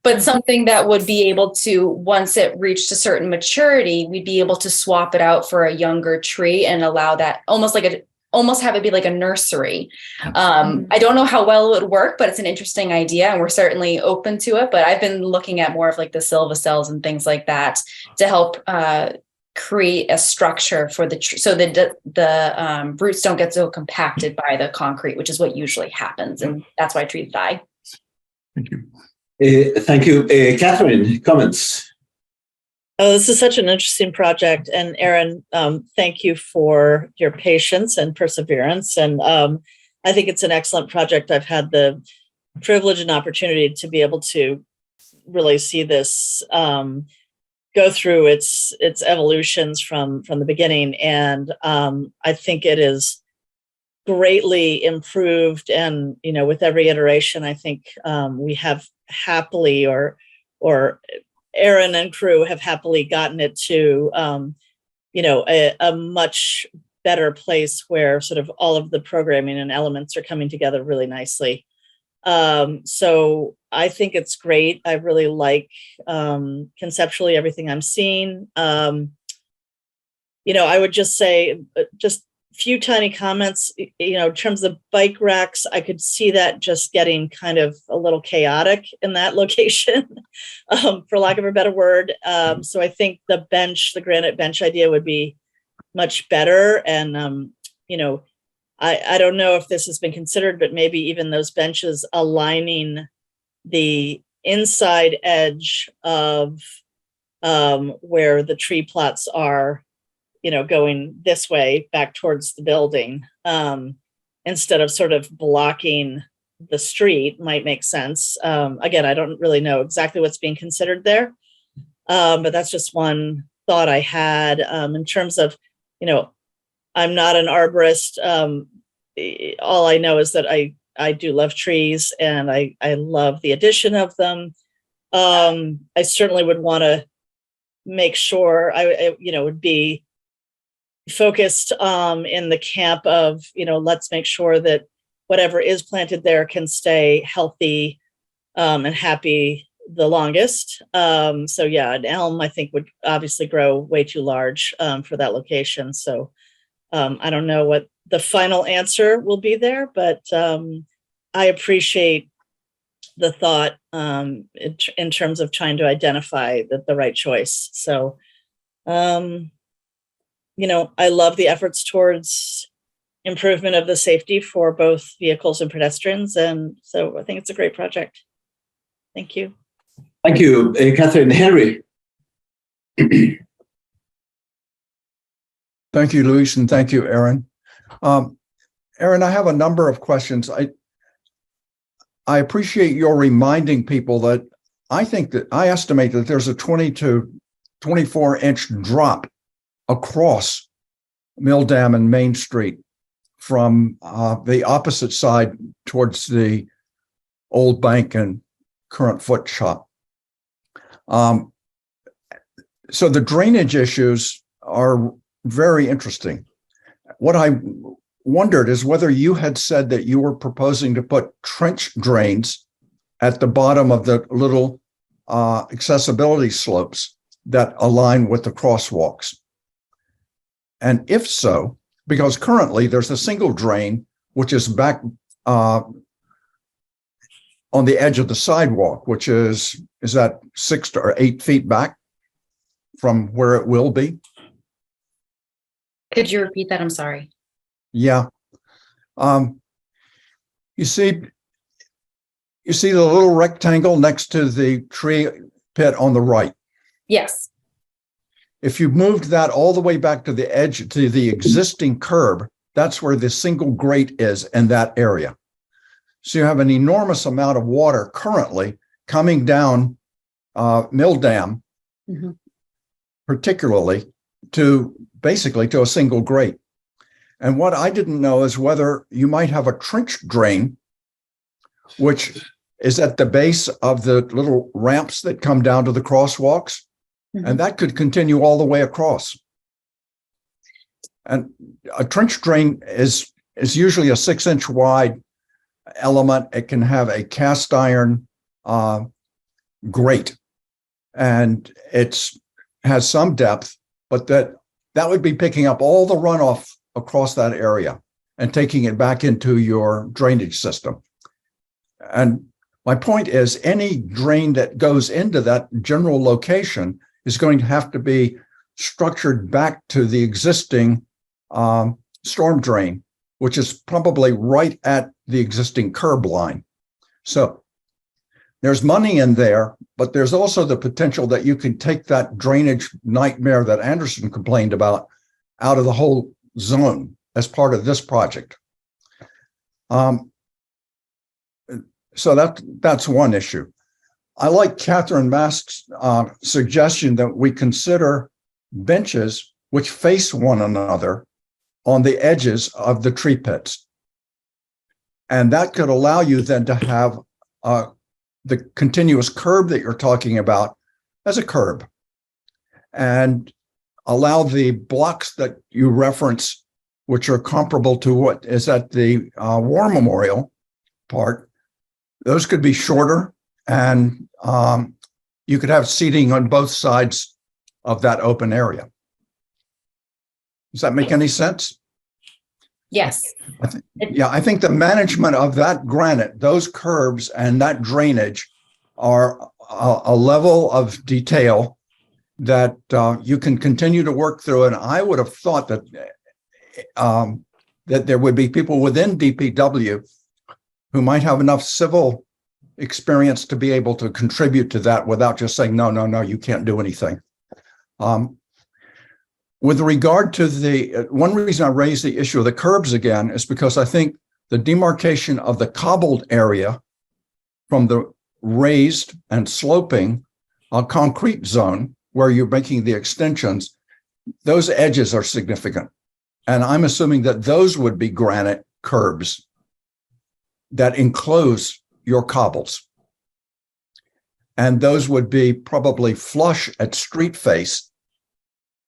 But something that would be able to, once it reached a certain maturity, we'd be able to swap it out for a younger tree and allow that almost have it be like a nursery. I don't know how well it would work, but it's an interesting idea and we're certainly open to it. But I've been looking at more of like the Silva-Cells and things like that to help create a structure for the tree so that the roots don't get so compacted by the concrete, which is what usually happens. And that's why trees die. Thank you. Thank you. Catherine, comments? Oh, this is such an interesting project. And Aaron, thank you for your patience and perseverance. And I think it's an excellent project. I've had the privilege and opportunity to be able to really see this go through its evolutions from the beginning. And I think it is greatly improved. And, you know, with every iteration, I think we have happily or Aaron and crew have happily gotten it to, you know, a much better place where sort of all of the programming and elements are coming together really nicely. So I think it's great. I really like conceptually everything I'm seeing. You know, I would just say just a few tiny comments, you know, in terms of bike racks, I could see that just getting kind of a little chaotic in that location, for lack of a better word. So I think the granite bench idea would be much better. And, you know, I don't know if this has been considered, but maybe even those benches aligning the inside edge of where the tree plots are, you know, going this way back towards the building, instead of sort of blocking the street might make sense. Again, I don't really know exactly what's being considered there, but that's just one thought I had in terms of, you know, I'm not an arborist. All I know is that I do love trees and I love the addition of them. I certainly would want to make sure I you know, would be focused in the camp of, you know, let's make sure that whatever is planted there can stay healthy and happy the longest. So yeah, an elm I think would obviously grow way too large for that location. So I don't know what the final answer will be there, but I appreciate the thought in terms of trying to identify the right choice. So, you know, I love the efforts towards improvement of the safety for both vehicles and pedestrians. And so I think it's a great project. Thank you. Thank you, Catherine. Henry. Thank you, Luis, and thank you, Aaron. Aaron, I have a number of questions. I appreciate your reminding people that I estimate that there's a 20 to 24 inch drop across Mill Dam and Main Street from the opposite side towards the old bank and current foot shop. So the drainage issues are very interesting. What I wondered is whether you had said that you were proposing to put trench drains at the bottom of the little accessibility slopes that align with the crosswalks. And if so, because currently there's a single drain, which is back on the edge of the sidewalk, which is that 6 or 8 feet back from where it will be? Could you repeat that? I'm sorry. Yeah. You see the little rectangle next to the tree pit on the right. Yes. If you moved that all the way back to the edge, to the existing curb, that's where the single grate is in that area. So you have an enormous amount of water currently coming down Mill Dam, particularly basically to a single grate. And what I didn't know is whether you might have a trench drain, which is at the base of the little ramps that come down to the crosswalks. And that could continue all the way across. And a trench drain is usually a 6-inch wide element. It can have a cast iron grate, and has some depth, but that would be picking up all the runoff across that area and taking it back into your drainage system. And my point is, any drain that goes into that general location is going to have to be structured back to the existing storm drain, which is probably right at the existing curb line. So there's money in there, but there's also the potential that you can take that drainage nightmare that Anderson complained about out of the whole zone as part of this project. So that's one issue. I like Catherine Mask's suggestion that we consider benches which face one another on the edges of the tree pits. And that could allow you then to have the continuous curb that you're talking about as a curb, and allow the blocks that you reference, which are comparable to what is at the War Memorial part, those could be shorter, and you could have seating on both sides of that open area. Does that make any sense? Yes. I think the management of that granite, those curbs and that drainage are a level of detail that you can continue to work through. And I would have thought that that there would be people within DPW who might have enough civil experience to be able to contribute to that without just saying, no, you can't do anything. With regard to one reason I raised the issue of the curbs again is because I think the demarcation of the cobbled area from the raised and sloping concrete zone where you're making the extensions, those edges are significant. And I'm assuming that those would be granite curbs that enclose your cobbles. And those would be probably flush at street face,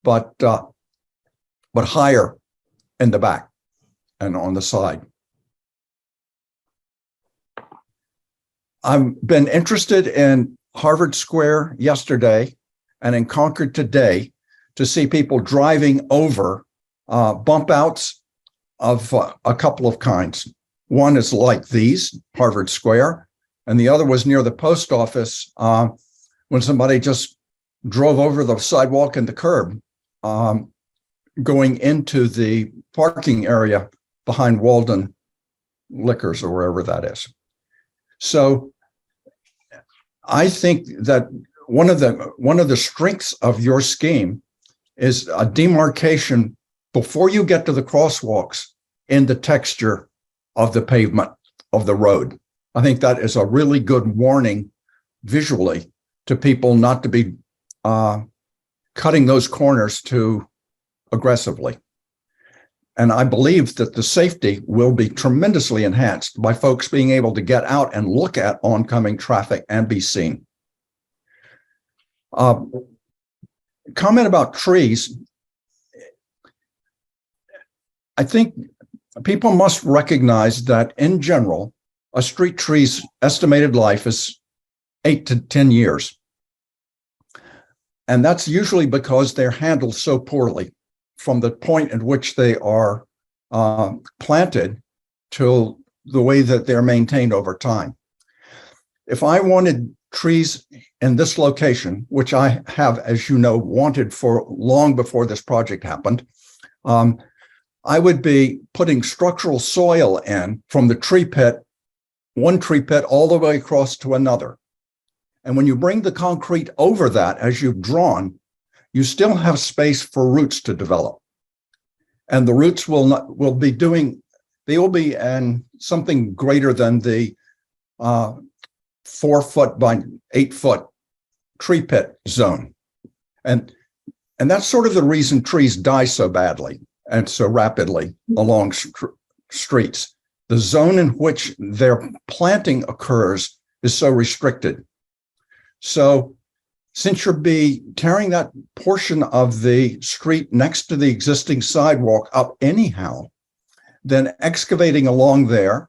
but higher in the back and on the side. I've been interested in Harvard Square yesterday and in Concord today to see people driving over bump outs of a couple of kinds. One is like these, Harvard Square, and the other was near the post office when somebody just drove over the sidewalk and the curb going into the parking area behind Walden Liquors or wherever that is. So I think that one of the strengths of your scheme is a demarcation before you get to the crosswalks in the texture of the pavement of the road. I think that is a really good warning visually to people not to be cutting those corners too aggressively. And I believe that the safety will be tremendously enhanced by folks being able to get out and look at oncoming traffic and be seen. Comment about trees. I think people must recognize that in general, a street tree's estimated life is 8 to 10 years. And that's usually because they're handled so poorly from the point at which they are planted to the way that they're maintained over time. If I wanted trees in this location, which I have, as you know, wanted for long before this project happened, I would be putting structural soil in from the tree pit, one tree pit all the way across to another. And when you bring the concrete over that, as you've drawn, you still have space for roots to develop. And the roots will be in something greater than the 4 foot by 8 foot tree pit zone. And that's sort of the reason trees die so badly and so rapidly along streets. The zone in which their planting occurs is so restricted. So since you'll be tearing that portion of the street next to the existing sidewalk up anyhow, then excavating along there,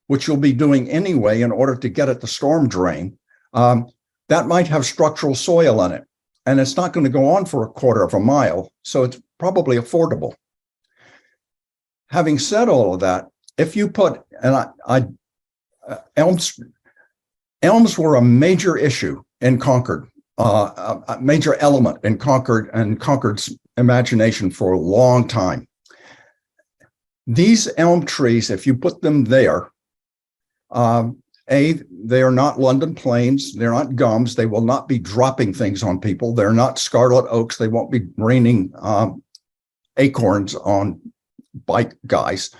which you'll be doing anyway in order to get at the storm drain, that might have structural soil in it. And it's not going to go on for a quarter of a mile, so it's probably affordable. Having said all of that, if you put, elms were a major issue in Concord, a major element in Concord and Concord's imagination for a long time. These elm trees, if you put them there, they are not London planes, they're not gums, they will not be dropping things on people, they're not scarlet oaks, they won't be raining acorns on bike guys.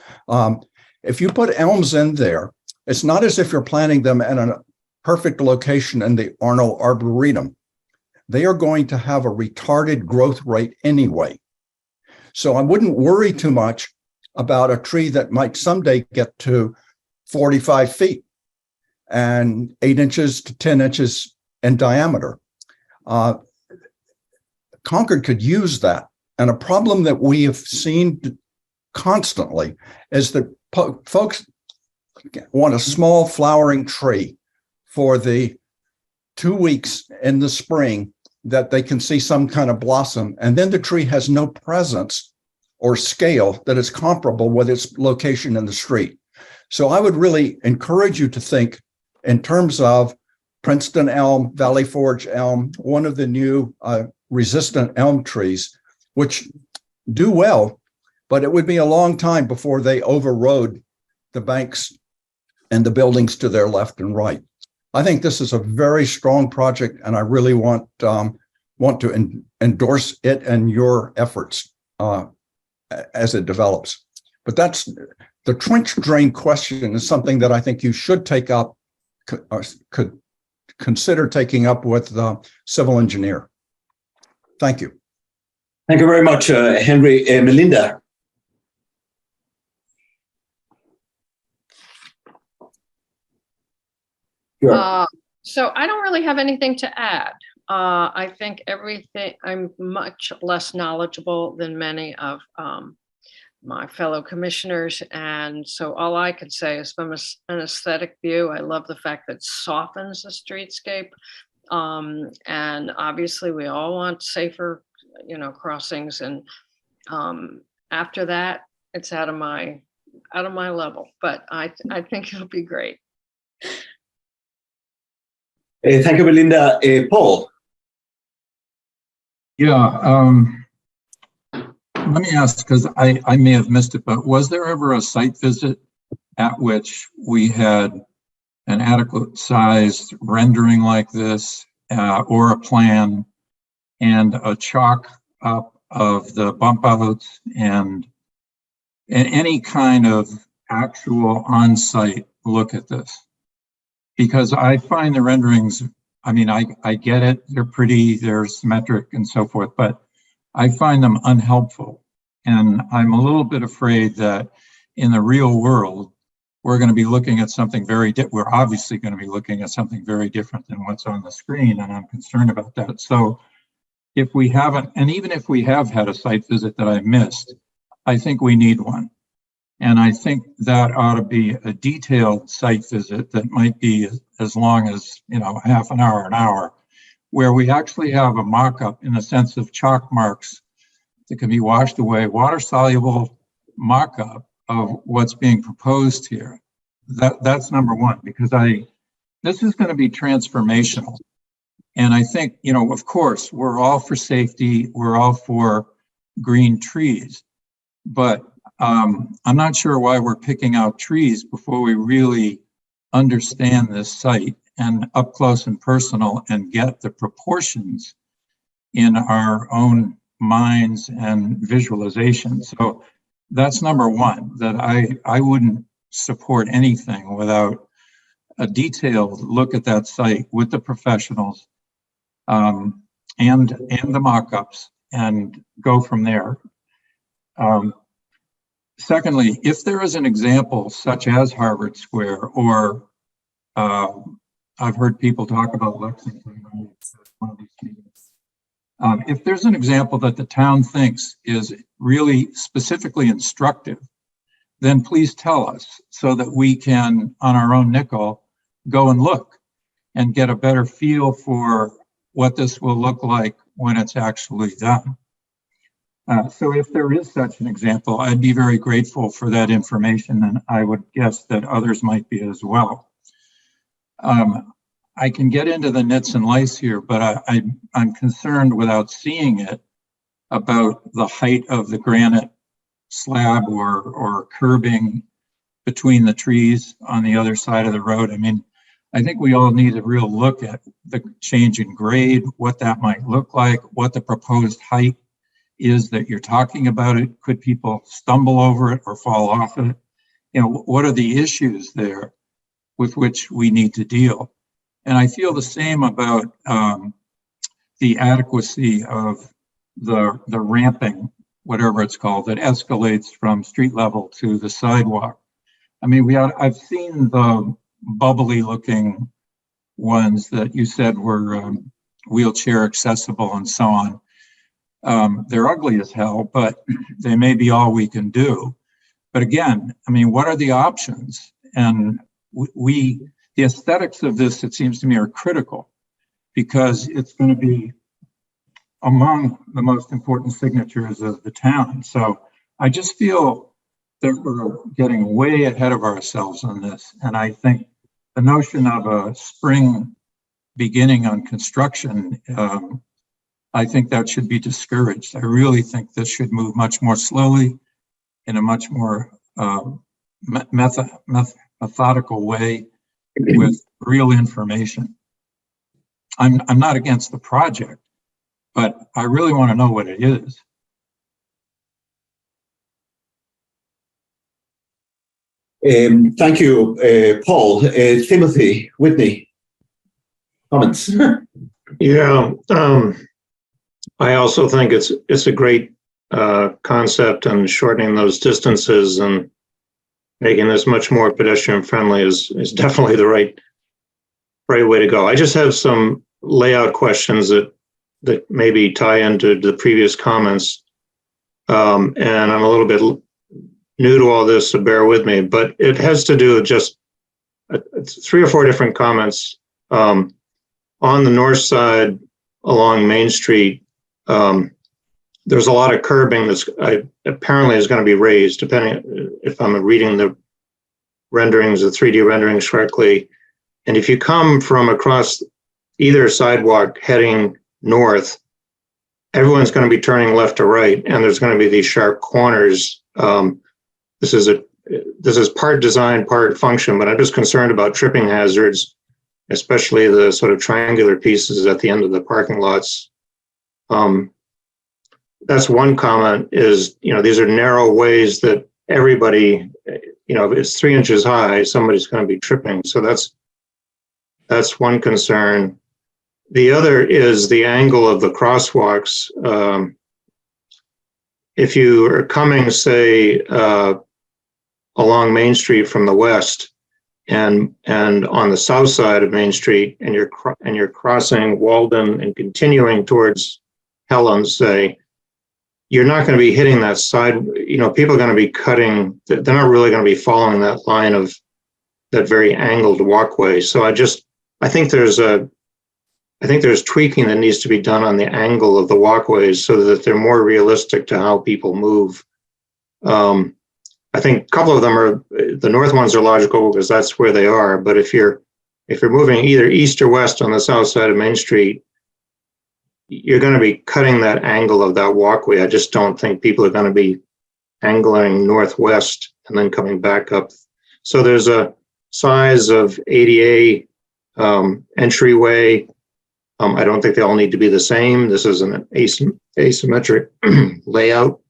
If you put elms in there, it's not as if you're planting them in a perfect location in the Arnold Arboretum. They are going to have a retarded growth rate anyway. So I wouldn't worry too much about a tree that might someday get to 45 feet and 8 inches to 10 inches in diameter. Concord could use that. And a problem that we have seen constantly is that folks want a small flowering tree for the 2 weeks in the spring that they can see some kind of blossom. And then the tree has no presence or scale that is comparable with its location in the street. So I would really encourage you to think in terms of Princeton elm, Valley Forge elm, one of the new resistant elm trees, which do well, but it would be a long time before they overrode the banks and the buildings to their left and right. I think this is a very strong project, and I really want to endorse it and your efforts as it develops. But that's the trench drain question is something that I think you should take up, or could consider taking up with the civil engineer. Thank you. Thank you very much, Henry. Melinda. Sure. So I don't really have anything to add. I think I'm much less knowledgeable than many of my fellow commissioners. And so all I can say is from an aesthetic view, I love the fact that it softens the streetscape. And obviously we all want safer, crossings. And after that, it's out of my level, but I think it'll be great. Thank you, Melinda. Paul. Yeah, let me ask, because I may have missed it, but was there ever a site visit at which we had an adequate sized rendering like this, or a plan and a chalk up of the bump outs and any kind of actual on-site look at this? Because I find the renderings, I mean, I get it, they're pretty, they're symmetric and so forth, but I find them unhelpful. And I'm a little bit afraid that in the real world, we're going to be looking at something we're obviously going to be looking at something very different than what's on the screen, and I'm concerned about that. So if we haven't, and even if we have had a site visit that I missed, I think we need one. And I think that ought to be a detailed site visit that might be as long as, half an hour, where we actually have a mock-up in the sense of chalk marks that can be washed away, water-soluble mock-up of what's being proposed here. That's number one, because this is going to be transformational. And I think, of course, we're all for safety, we're all for green trees, but I'm not sure why we're picking out trees before we really understand this site and up close and personal and get the proportions in our own minds and visualization. So that's number one, that I wouldn't support anything without a detailed look at that site with the professionals and the mock-ups and go from there. Secondly, if there is an example such as Harvard Square, or I've heard people talk about Lexington, one of these meetings. If there's an example that the town thinks is really specifically instructive, then please tell us so that we can, on our own nickel, go and look and get a better feel for what this will look like when it's actually done. So if there is such an example, I'd be very grateful for that information, and I would guess that others might be as well. I can get into the nits and lights here, but I'm concerned without seeing it about the height of the granite slab or curbing between the trees on the other side of the road. I mean, I think we all need a real look at the change in grade, what that might look like, what the proposed height is that you're talking about it. Could people stumble over it or fall off it? What are the issues there with which we need to deal? And I feel the same about the adequacy of the ramping, whatever it's called, that escalates from street level to the sidewalk. I mean, I've seen the bubbly looking ones that you said were wheelchair accessible and so on. They're ugly as hell, but they may be all we can do. But again, I mean, what are the options? And the aesthetics of this, it seems to me, are critical because it's going to be among the most important signatures of the town. So I just feel that we're getting way ahead of ourselves on this. And I think the notion of a spring beginning on construction, I think that should be discouraged. I really think this should move much more slowly in a much more methodical way with real information. I'm not against the project, but I really want to know what it is. Thank you, Paul. Timothy, Whitney, comments? Yeah, I also think it's a great concept, and shortening those distances and making this much more pedestrian friendly is definitely the right way to go. I just have some layout questions that maybe tie into the previous comments, and I'm a little bit new to all this, so bear with me. But it has to do with just 3 or 4 different comments on the north side along Main Street. There's a lot of curbing that's apparently is going to be raised, depending if I'm reading the renderings, the 3D renderings correctly. And if you come from across either sidewalk heading north, everyone's going to be turning left to right, and there's going to be these sharp corners. This is part design, part function, but I'm just concerned about tripping hazards, especially the sort of triangular pieces at the end of the parking lots. That's one comment is, these are narrow ways that everybody, if it's 3 inches high, somebody's going to be tripping. So that's one concern. The other is the angle of the crosswalks. If you are coming, say, along Main Street from the west, and on the south side of Main Street, and you're crossing Walden and continuing towards Helen, say, you're not going to be hitting that side. People are going to be cutting. They're not really going to be following that line of that very angled walkway. So I think there's tweaking that needs to be done on the angle of the walkways so that they're more realistic to how people move. I think a couple of them are, the north ones are logical because that's where they are. But if you're moving either east or west on the south side of Main Street, you're going to be cutting that angle of that walkway. I just don't think people are going to be angling northwest and then coming back up. So there's a size of ADA entryway. I don't think they all need to be the same. This is an asymmetric layout.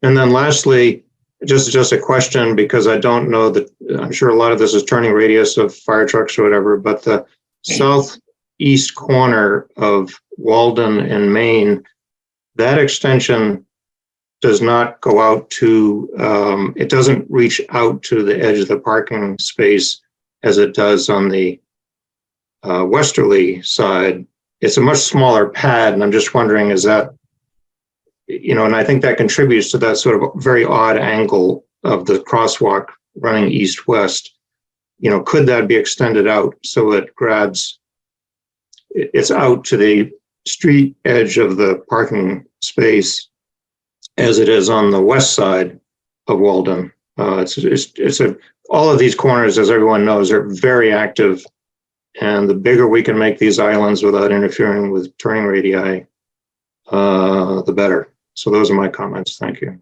And then lastly, just a question, because I don't know that, I'm sure a lot of this is turning radius of fire trucks or whatever, but the southeast corner of Walden and Main, that extension does not go out to, it doesn't reach out to the edge of the parking space as it does on the westerly side. It's a much smaller pad, and I'm just wondering, is that, and I think that contributes to that sort of very odd angle of the crosswalk running east-west. Could that be extended out so it grabs, it's out to the street edge of the parking space as it is on the west side of Walden? All of these corners, as everyone knows, are very active. And the bigger we can make these islands without interfering with turning radii, the better. So those are my comments. Thank you.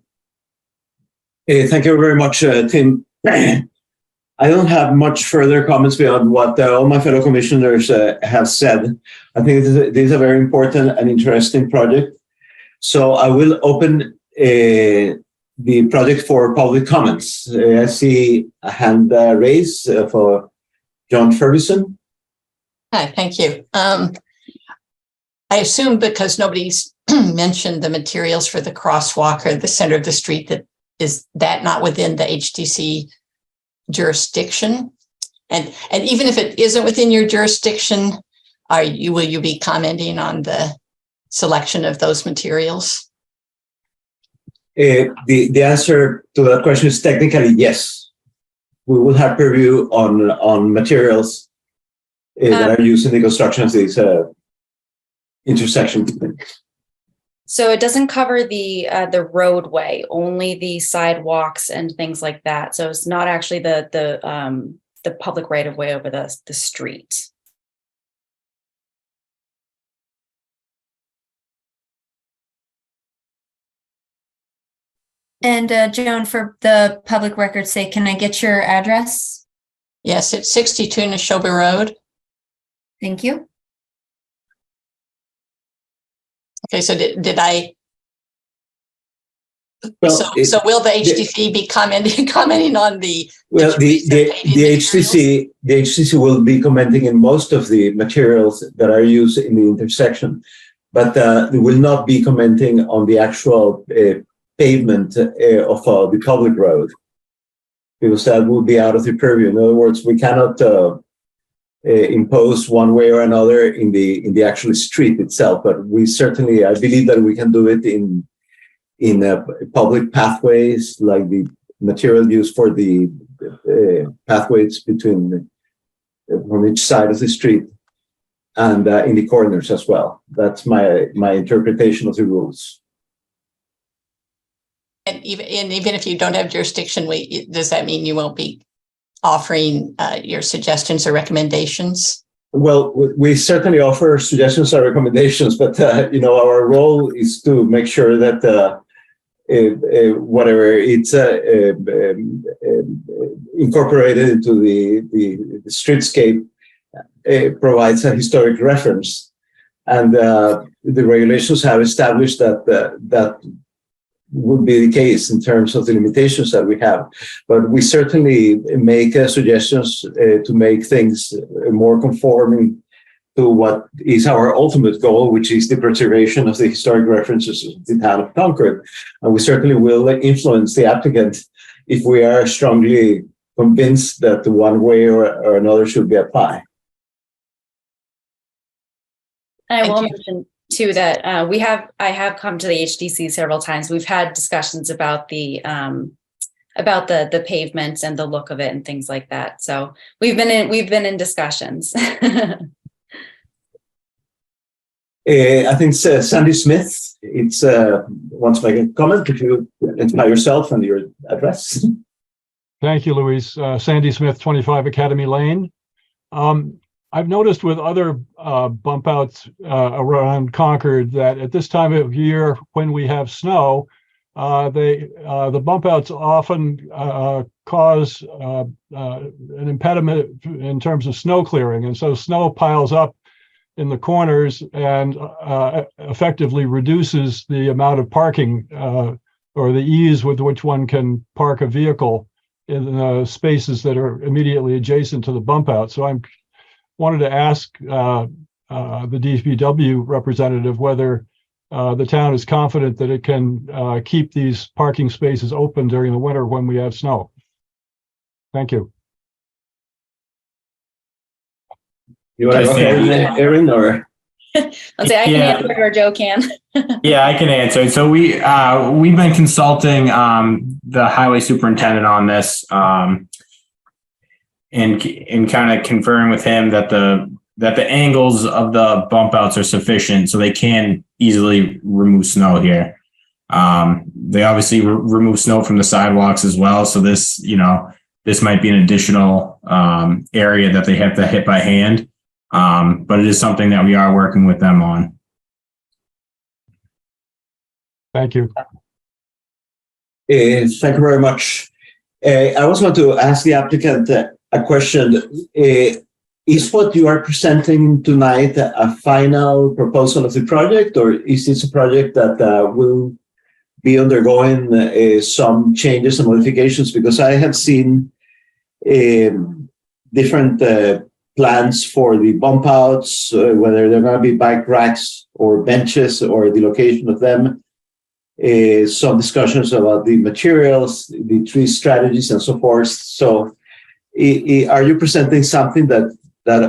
Thank you very much, Tim. I don't have much further comments beyond what all my fellow commissioners have said. I think this is a very important and interesting project. So I will open the project for public comments. I see a hand raised for John Ferguson. Hi, thank you. I assume because nobody's mentioned the materials for the crosswalk or the center of the street, that is that not within the HTC jurisdiction? And even if it isn't within your jurisdiction, will you be commenting on the selection of those materials? The answer to that question is technically yes. We will have purview on materials that are used in the construction of these intersections. So it doesn't cover the roadway, only the sidewalks and things like that. So it's not actually the public right of way over the street. And Joan, for the public record's sake, can I get your address? Yes, it's 62 Neshoba Road. Thank you. Okay, so did I? Well, so will the HTC be commenting on the? Well, the HTC will be commenting in most of the materials that are used in the intersection, but they will not be commenting on the actual pavement of the public road, because that will be out of the purview. In other words, we cannot impose one way or another in the actual street itself, but we certainly, I believe that we can do it in public pathways, like the material used for the pathways between from each side of the street, and in the corners as well. That's my interpretation of the rules. And even if you don't have jurisdiction, does that mean you won't be offering your suggestions or recommendations? Well, we certainly offer suggestions or recommendations, but our role is to make sure that whatever it's incorporated into the streetscape provides a historic reference, and the regulations have established that would be the case in terms of the limitations that we have. But we certainly make suggestions to make things more conforming to what is our ultimate goal, which is the preservation of the historic references of the town of Concord. And we certainly will influence the applicant if we are strongly convinced that one way or another should be applied. I will mention too that I have come to the HDC several times. We've had discussions about the pavements and the look of it and things like that. So we've been in discussions. I think Sandy Smith, wants to make a comment. Could you identify yourself and your address? Thank you, Louise. Sandy Smith, 25 Academy Lane. I've noticed with other bump outs around Concord that at this time of year, when we have snow, the bump outs often cause an impediment in terms of snow clearing. And so snow piles up in the corners and effectively reduces the amount of parking or the ease with which one can park a vehicle in spaces that are immediately adjacent to the bump out. So I wanted to ask the DPW representative whether the town is confident that it can keep these parking spaces open during the winter when we have snow. Thank you. You want to go ahead, Erin, or? I'll say I can answer it or Joe can. Yeah, I can answer it. So we've been consulting the highway superintendent on this and kind of conferring with him that the angles of the bump outs are sufficient so they can easily remove snow here. They obviously remove snow from the sidewalks as well. So this might be an additional area that they have to hit by hand. But it is something that we are working with them on. Thank you. Thank you very much. I also want to ask the applicant a question. Is what you are presenting tonight a final proposal of the project, or is this a project that will be undergoing some changes and modifications? Because I have seen different plans for the bump outs, whether they're going to be bike racks or benches or the location of them. Some discussions about the materials, the tree strategies, and so forth. So, are you presenting something that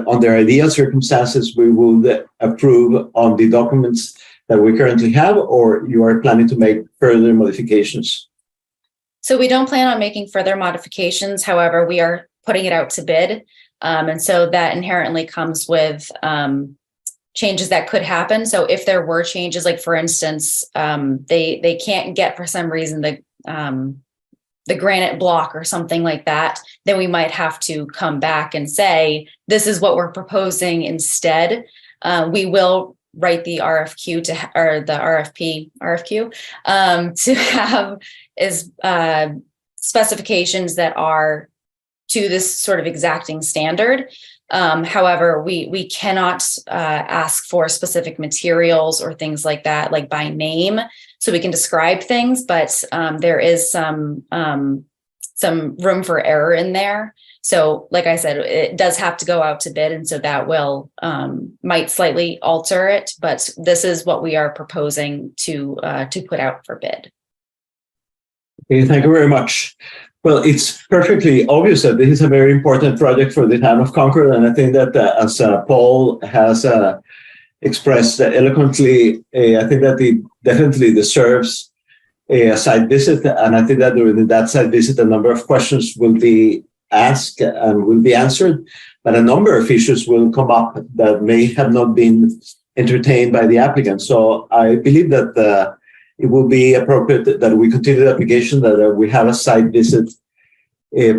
under ideal circumstances we would approve on the documents that we currently have, or you are planning to make further modifications? So we don't plan on making further modifications. However, we are putting it out to bid. And so that inherently comes with changes that could happen. So if there were changes, like for instance, they can't get for some reason the granite block or something like that, then we might have to come back and say, this is what we're proposing instead. We will write the RFQ to have is specifications that are to this sort of exacting standard. However, we cannot ask for specific materials or things like that, like by name, so we can describe things, but there is some room for error in there. So like I said, it does have to go out to bid, and so that will might slightly alter it, but this is what we are proposing to put out for bid. Okay, thank you very much. Well, it's perfectly obvious that this is a very important project for the town of Concord, and I think that as Paul has expressed eloquently, I think that it definitely deserves a site visit, and I think that during that site visit, a number of questions will be asked and will be answered, but a number of issues will come up that may have not been entertained by the applicant. So I believe that it will be appropriate that we continue the application, that we have a site visit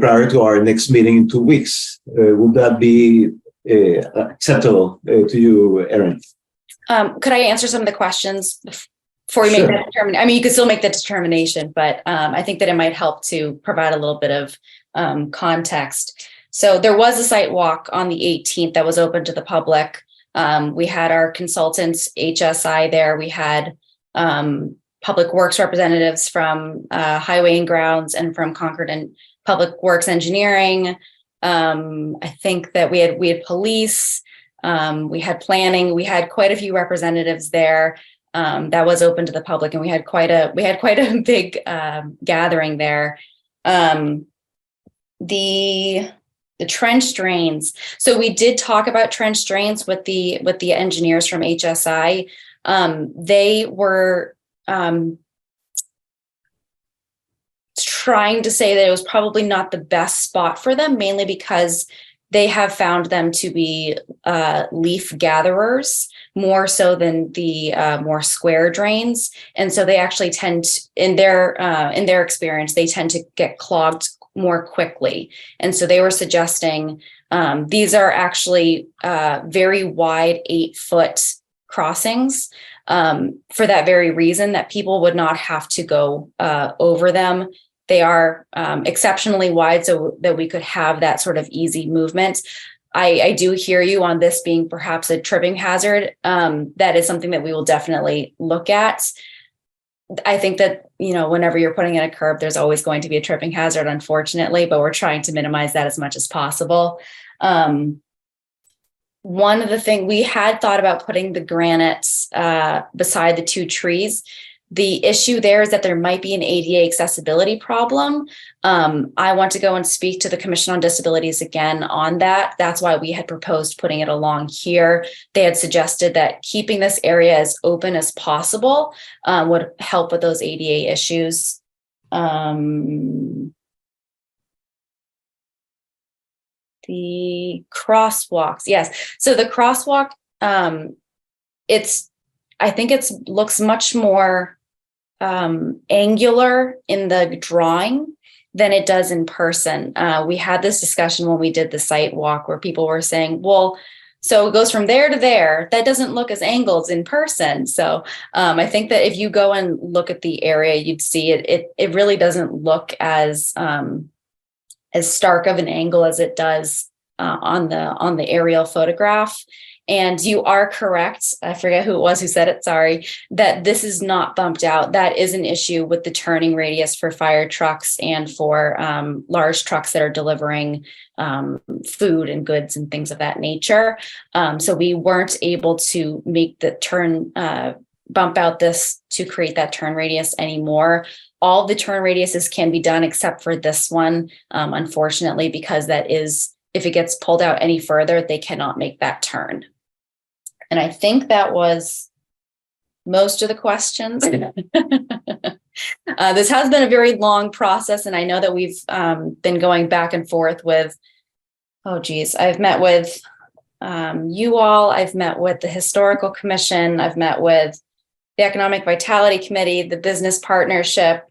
prior to our next meeting in 2 weeks. Would that be acceptable to you, Erin? Could I answer some of the questions before we make that determination? I mean, you could still make the determination, but I think that it might help to provide a little bit of context. So there was a site walk on the 18th that was open to the public. We had our consultants, HSI there. We had Public Works representatives from Highway and Grounds and from Concord and Public Works Engineering. I think that we had police, we had planning, we had quite a few representatives there. That was open to the public, and we had quite a big gathering there. The trench drains. So we did talk about trench drains with the engineers from HSI. They were trying to say that it was probably not the best spot for them, mainly because they have found them to be leaf gatherers more so than the more square drains. And so they actually tend to, in their experience, they tend to get clogged more quickly. And so they were suggesting these are actually very wide 8-foot crossings for that very reason, that people would not have to go over them. They are exceptionally wide so that we could have that sort of easy movement. I do hear you on this being perhaps a tripping hazard. That is something that we will definitely look at. I think that, whenever you're putting in a curb, there's always going to be a tripping hazard, unfortunately, but we're trying to minimize that as much as possible. One of the things we had thought about putting the granites beside the 2 trees. The issue there is that there might be an ADA accessibility problem. I want to go and speak to the Commission on Disabilities again on that. That's why we had proposed putting it along here. They had suggested that keeping this area as open as possible would help with those ADA issues. The crosswalks, yes. So the crosswalk, I think it looks much more angular in the drawing than it does in person. We had this discussion when we did the site walk where people were saying, well, so it goes from there to there. That doesn't look as angled in person. So I think that if you go and look at the area, you'd see it really doesn't look as stark of an angle as it does on the aerial photograph. And you are correct. I forget who it was who said it, sorry, that this is not bumped out. That is an issue with the turning radius for fire trucks and for large trucks that are delivering food and goods and things of that nature. So we weren't able to make the turn, bump out this to create that turn radius anymore. All the turn radiuses can be done except for this one, unfortunately, because that is, if it gets pulled out any further, they cannot make that turn. And I think that was most of the questions. This has been a very long process, and I know that we've been going back and forth with, I've met with you all, I've met with the Historical Commission, I've met with the Economic Vitality Committee, the Business Partnership,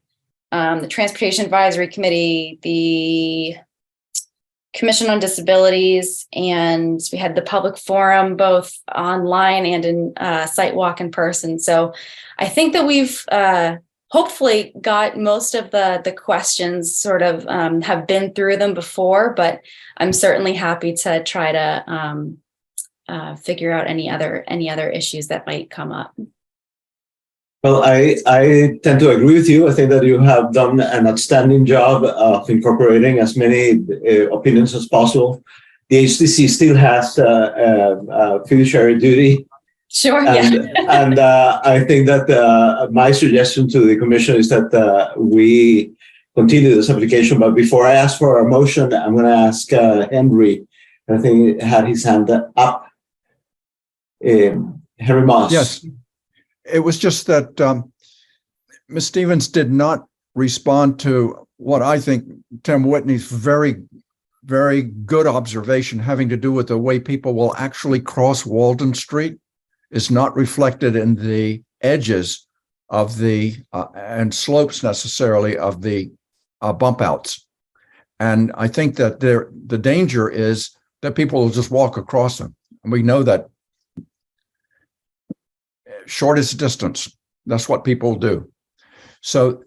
the Transportation Advisory Committee, the Commission on Disabilities, and we had the public forum both online and in site walk in person. So I think that we've hopefully got most of the questions sort of have been through them before, but I'm certainly happy to try to figure out any other issues that might come up. Well, I tend to agree with you. I think that you have done an outstanding job of incorporating as many opinions as possible. The HTC still has a fiduciary duty. Sure, and I think that my suggestion to the Commission is that we continue this application. But before I ask for a motion, I'm going to ask Henry. I think he had his hand up. Henry Moss. Yes. It was just that Ms. Stevens did not respond to what I think Tim Whitney's very, very good observation having to do with the way people will actually cross Walden Street is not reflected in the edges of the and slopes necessarily of the bump outs. And I think that the danger is that people will just walk across them. And we know that shortest distance, that's what people do. So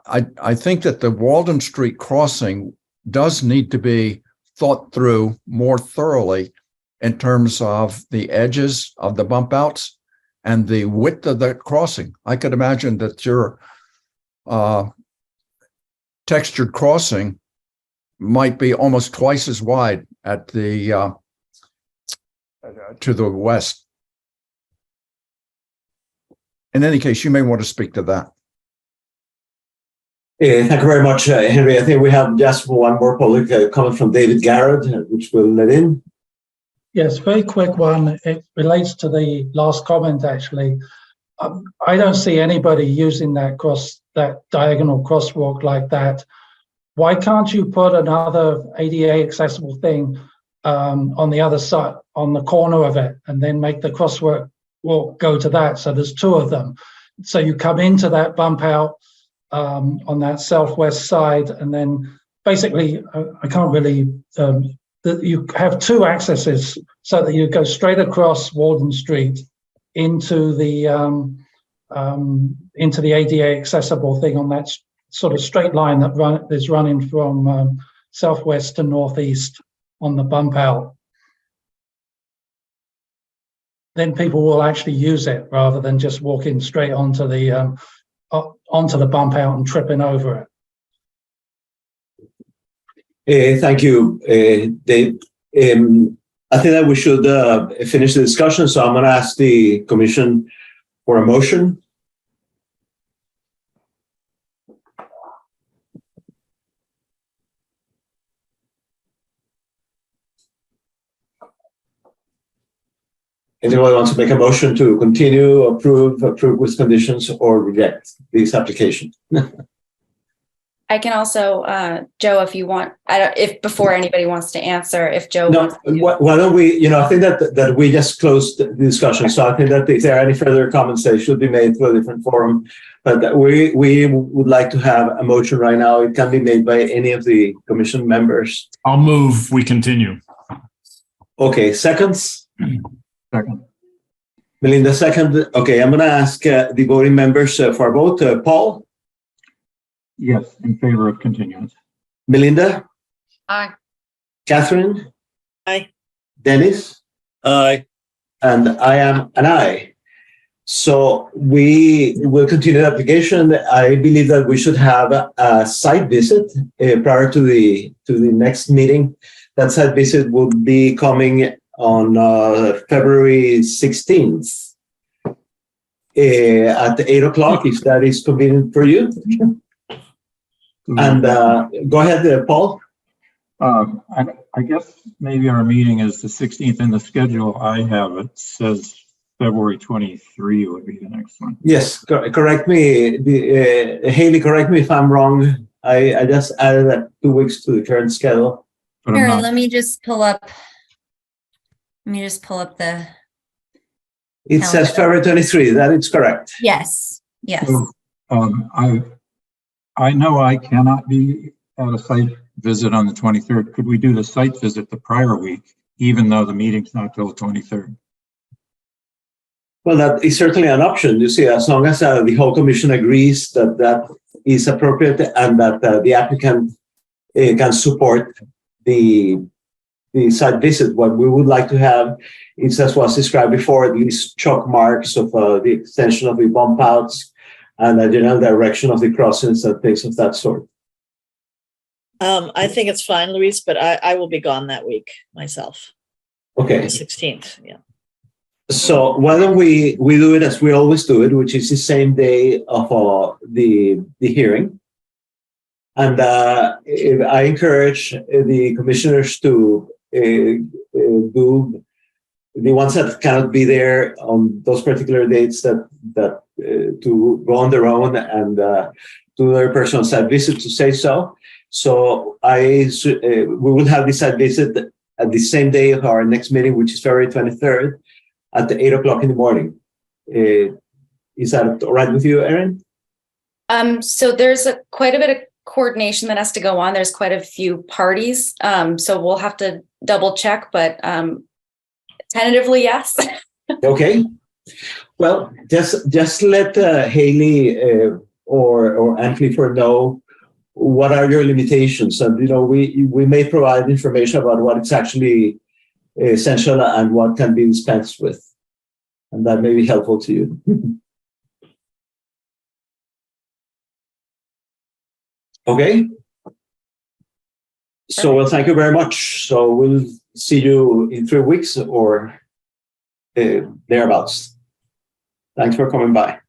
I think that the Walden Street crossing does need to be thought through more thoroughly in terms of the edges of the bump outs and the width of the crossing. I could imagine that your textured crossing might be almost twice as wide at the to the west. In any case, you may want to speak to that. Thank you very much, Henry. I think we have just one more public comment from David Garrett, which we'll let in. Yes, very quick one. It relates to the last comment, actually. I don't see anybody using that diagonal crosswalk like that. Why can't you put another ADA accessible thing on the other side, on the corner of it, and then make the crosswalk go to that? So there's two of them. So you come into that bump out on that southwest side, and then basically, I can't really, you have two accesses so that you go straight across Walden Street into the ADA accessible thing on that sort of straight line that is running from southwest to northeast on the bump out. Then people will actually use it rather than just walking straight onto the bump out and tripping over it. Thank you, Dave. I think that we should finish the discussion, so I'm going to ask the Commission for a motion. Anyone wants to make a motion to continue, approve with conditions, or reject this application? I can also, Joe, if you want, if before anybody wants to answer, if Joe No, wants to. why don't we, I think that we just closed the discussion. So I think that if there are any further comments, they should be made through a different forum. But we would like to have a motion right now. It can be made by any of the Commission members. I'll move, we continue. Okay, seconds? Second. Melinda, second. Okay, I'm going to ask the voting members for a vote. Paul? Yes, in favor of continuance. Melinda? Aye. Catherine? Aye. Dennis? Aye. And I am an aye. So we will continue the application. I believe that we should have a site visit prior to the next meeting. That site visit will be coming on February 16th at 8 o'clock, if that is convenient for you. And go ahead, Paul. I guess maybe our meeting is the 16th in the schedule I have. It says February 23 would be the next one. Yes, correct me. Haley, correct me if I'm wrong. I just added 2 weeks to the current schedule. Here, let me just pull up. Let me just pull up the. It says February 23. That is correct. Yes. Yes. So, I know I cannot be at a site visit on the 23rd. Could we do the site visit the prior week, even though the meeting's not till the 23rd? Well, that is certainly an option. You see, as long as the whole commission agrees that that is appropriate and that the applicant can support the site visit, what we would like to have is, as was described before, at least chalk marks of the extension of the bump outs and a general direction of the crossings and things of that sort. I think it's fine, Luis, but I will be gone that week myself. Okay. The 16th, yeah. So why don't we do it as we always do it, which is the same day of the hearing. And I encourage the commissioners to do the ones that cannot be there on those particular dates that to go on their own and do their personal site visit to say so. So we will have the site visit at the same day of our next meeting, which is February 23rd at 8 o'clock in the morning. Is that all right with you, Erin? So there's quite a bit of coordination that has to go on. There's quite a few parties. So we'll have to double check, but tentatively, yes. Okay. Well, just let Haley or Ann Clifford know what are your limitations, and we may provide information about what is actually essential and what can be dispensed with, and that may be helpful to you. Okay. So, well, thank you very much. So we'll see you in 3 weeks or thereabouts. Thanks for coming by.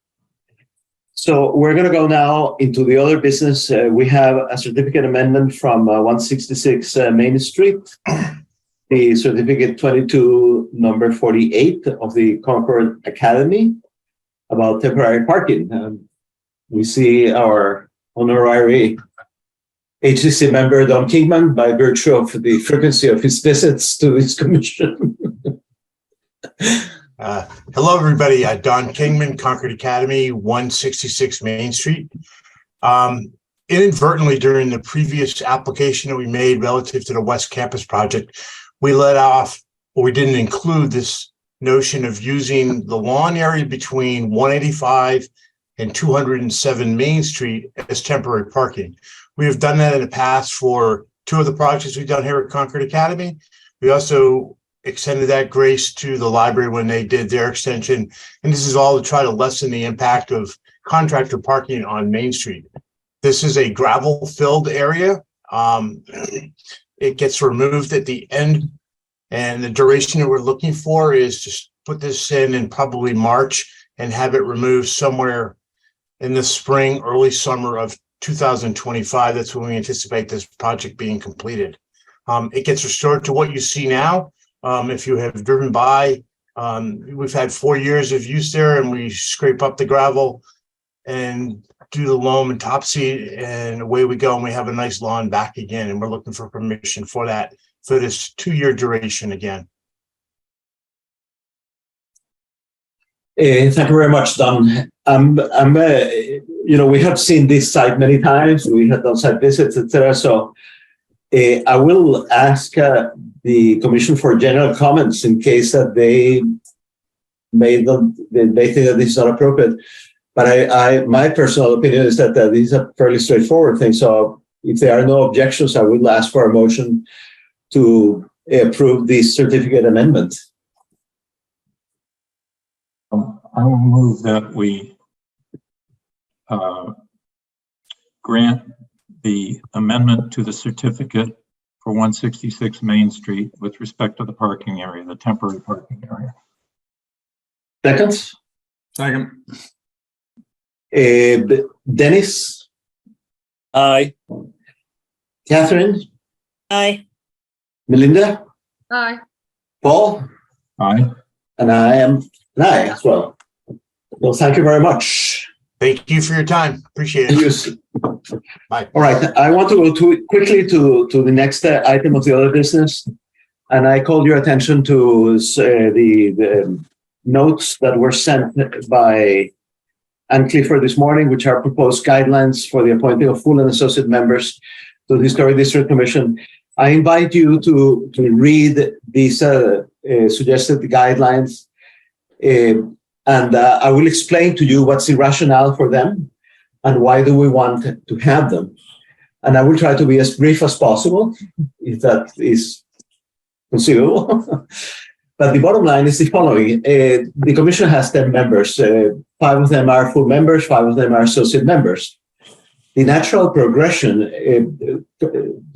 So we're going to go now into the other business. We have a certificate amendment from 166 Main Street, the certificate 22 number 48 of the Concord Academy. about temporary parking. We see our honorary HCC member, Don Kingman, by virtue of the frequency of his visits to this commission. Hello, everybody. Don Kingman, Concord Academy, 166 Main Street. Inadvertently, during the previous application that we made relative to the West Campus project, we let off, or we didn't include this notion of using the lawn area between 185 and 207 Main Street as temporary parking. We have done that in the past for two of the projects we've done here at Concord Academy. We also extended that grace to the library when they did their extension. And this is all to try to lessen the impact of contractor parking on Main Street. This is a gravel-filled area. It gets removed at the end, and the duration that we're looking for is to put this in probably March and have it removed somewhere in the spring, early summer of 2025. That's when we anticipate this project being completed. It gets restored to what you see now. If you have driven by, we've had 4 years of use there, and we scrape up the gravel and do the loam and topseed, and away we go, and we have a nice lawn back again, and we're looking for permission for that for this 2-year duration again. Thank you very much, Don. We have seen this site many times. We have done site visits, etc. So I will ask the Commission for general comments in case that they think that this is not appropriate. But my personal opinion is that this is a fairly straightforward thing. So if there are no objections, I will ask for a motion to approve the certificate amendment. I will move that we grant the amendment to the certificate for 166 Main Street with respect to the parking area, the temporary parking area. Second? Second. Dennis? Aye. Catherine? Aye. Melinda? Aye. Paul? Aye. And I am an aye as well. Well, thank you very much. Thank you for your time. Appreciate it. Bye. All right. I want to go quickly to the next item of the other business. And I called your attention to the notes that were sent by Ann Clifford this morning, which are proposed guidelines for the appointing of full and associate members to the Historic District Commission. I invite you to read these suggested guidelines, and I will explain to you what's the rationale for them and why do we want to have them. And I will try to be as brief as possible, if that is conceivable. But the bottom line is the following. The Commission has 10 members. 5 of them are full members, 5 of them are associate members. The natural progression,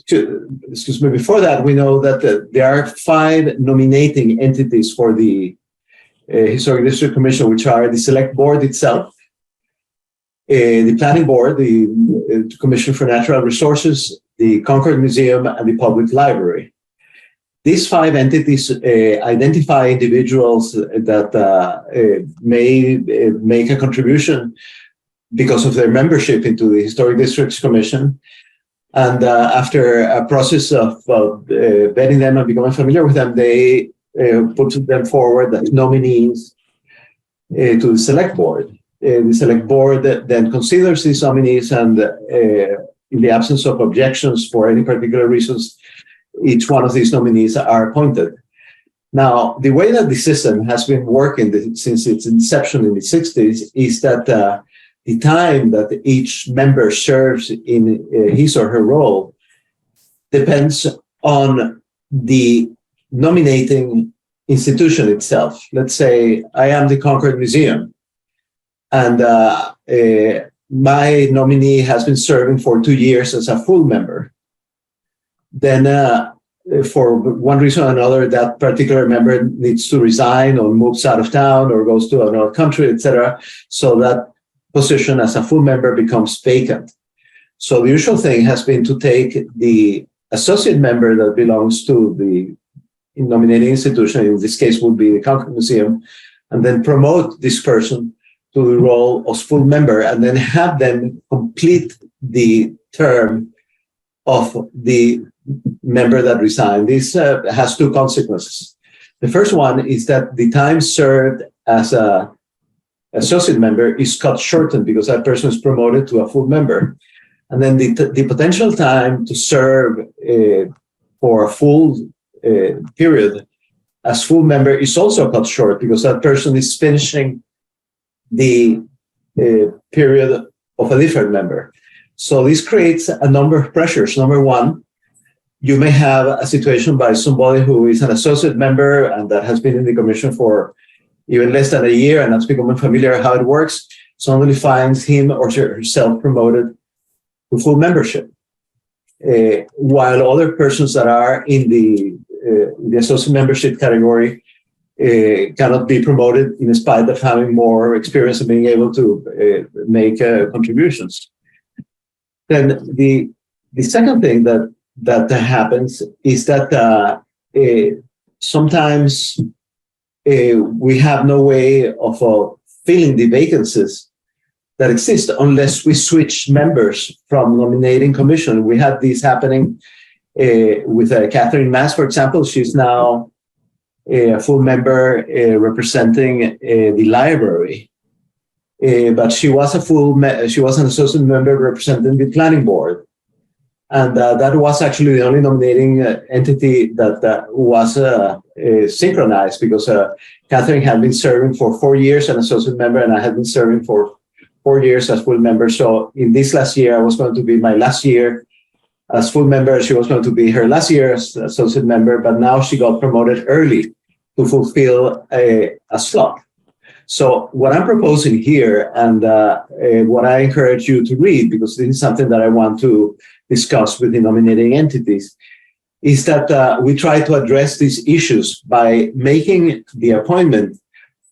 before that, we know that there are 5 nominating entities for the Historic District Commission, which are the Select Board itself, the Planning Board, the Commission for Natural Resources, the Concord Museum, and the Public Library. These 5 entities identify individuals that may make a contribution because of their membership into the Historic Districts Commission. And after a process of vetting them and becoming familiar with them, they put them forward as nominees to the Select Board. The Select Board then considers these nominees, and in the absence of objections for any particular reasons, each one of these nominees are appointed. Now, the way that the system has been working since its inception in the 60s is that the time that each member serves in his or her role depends on the nominating institution itself. Let's say I am the Concord Museum, and my nominee has been serving for 2 years as a full member. Then for one reason or another, that particular member needs to resign or moves out of town or goes to another country, etc. So that position as a full member becomes vacant. So the usual thing has been to take the associate member that belongs to the nominating institution, in this case would be the Concord Museum, and then promote this person to the role of full member and then have them complete the term of the member that resigned. This has two consequences. The first one is that the time served as an associate member is cut shortened because that person is promoted to a full member. And then the potential time to serve for a full period as full member is also cut short because that person is finishing the period of a different member. So this creates a number of pressures. Number one, you may have a situation by somebody who is an associate member and that has been in the commission for even less than a year and has become familiar how it works, suddenly finds him or herself promoted to full membership. While other persons that are in the associate membership category cannot be promoted in spite of having more experience and being able to make contributions. Then the second thing that happens is that sometimes we have no way of filling the vacancies that exist unless we switch members from nominating commission. We had this happening with Catherine Mass, for example. She's now a full member representing the library, but she was an associate member representing the planning board. And that was actually the only nominating entity that was synchronized because Catherine had been serving for 4 years as an associate member and I had been serving for 4 years as full member. So in this last year, I was going to be my last year as full member. She was going to be her last year as associate member, but now she got promoted early to fulfill a slot. So what I'm proposing here and what I encourage you to read, because this is something that I want to discuss with the nominating entities, is that we try to address these issues by making the appointment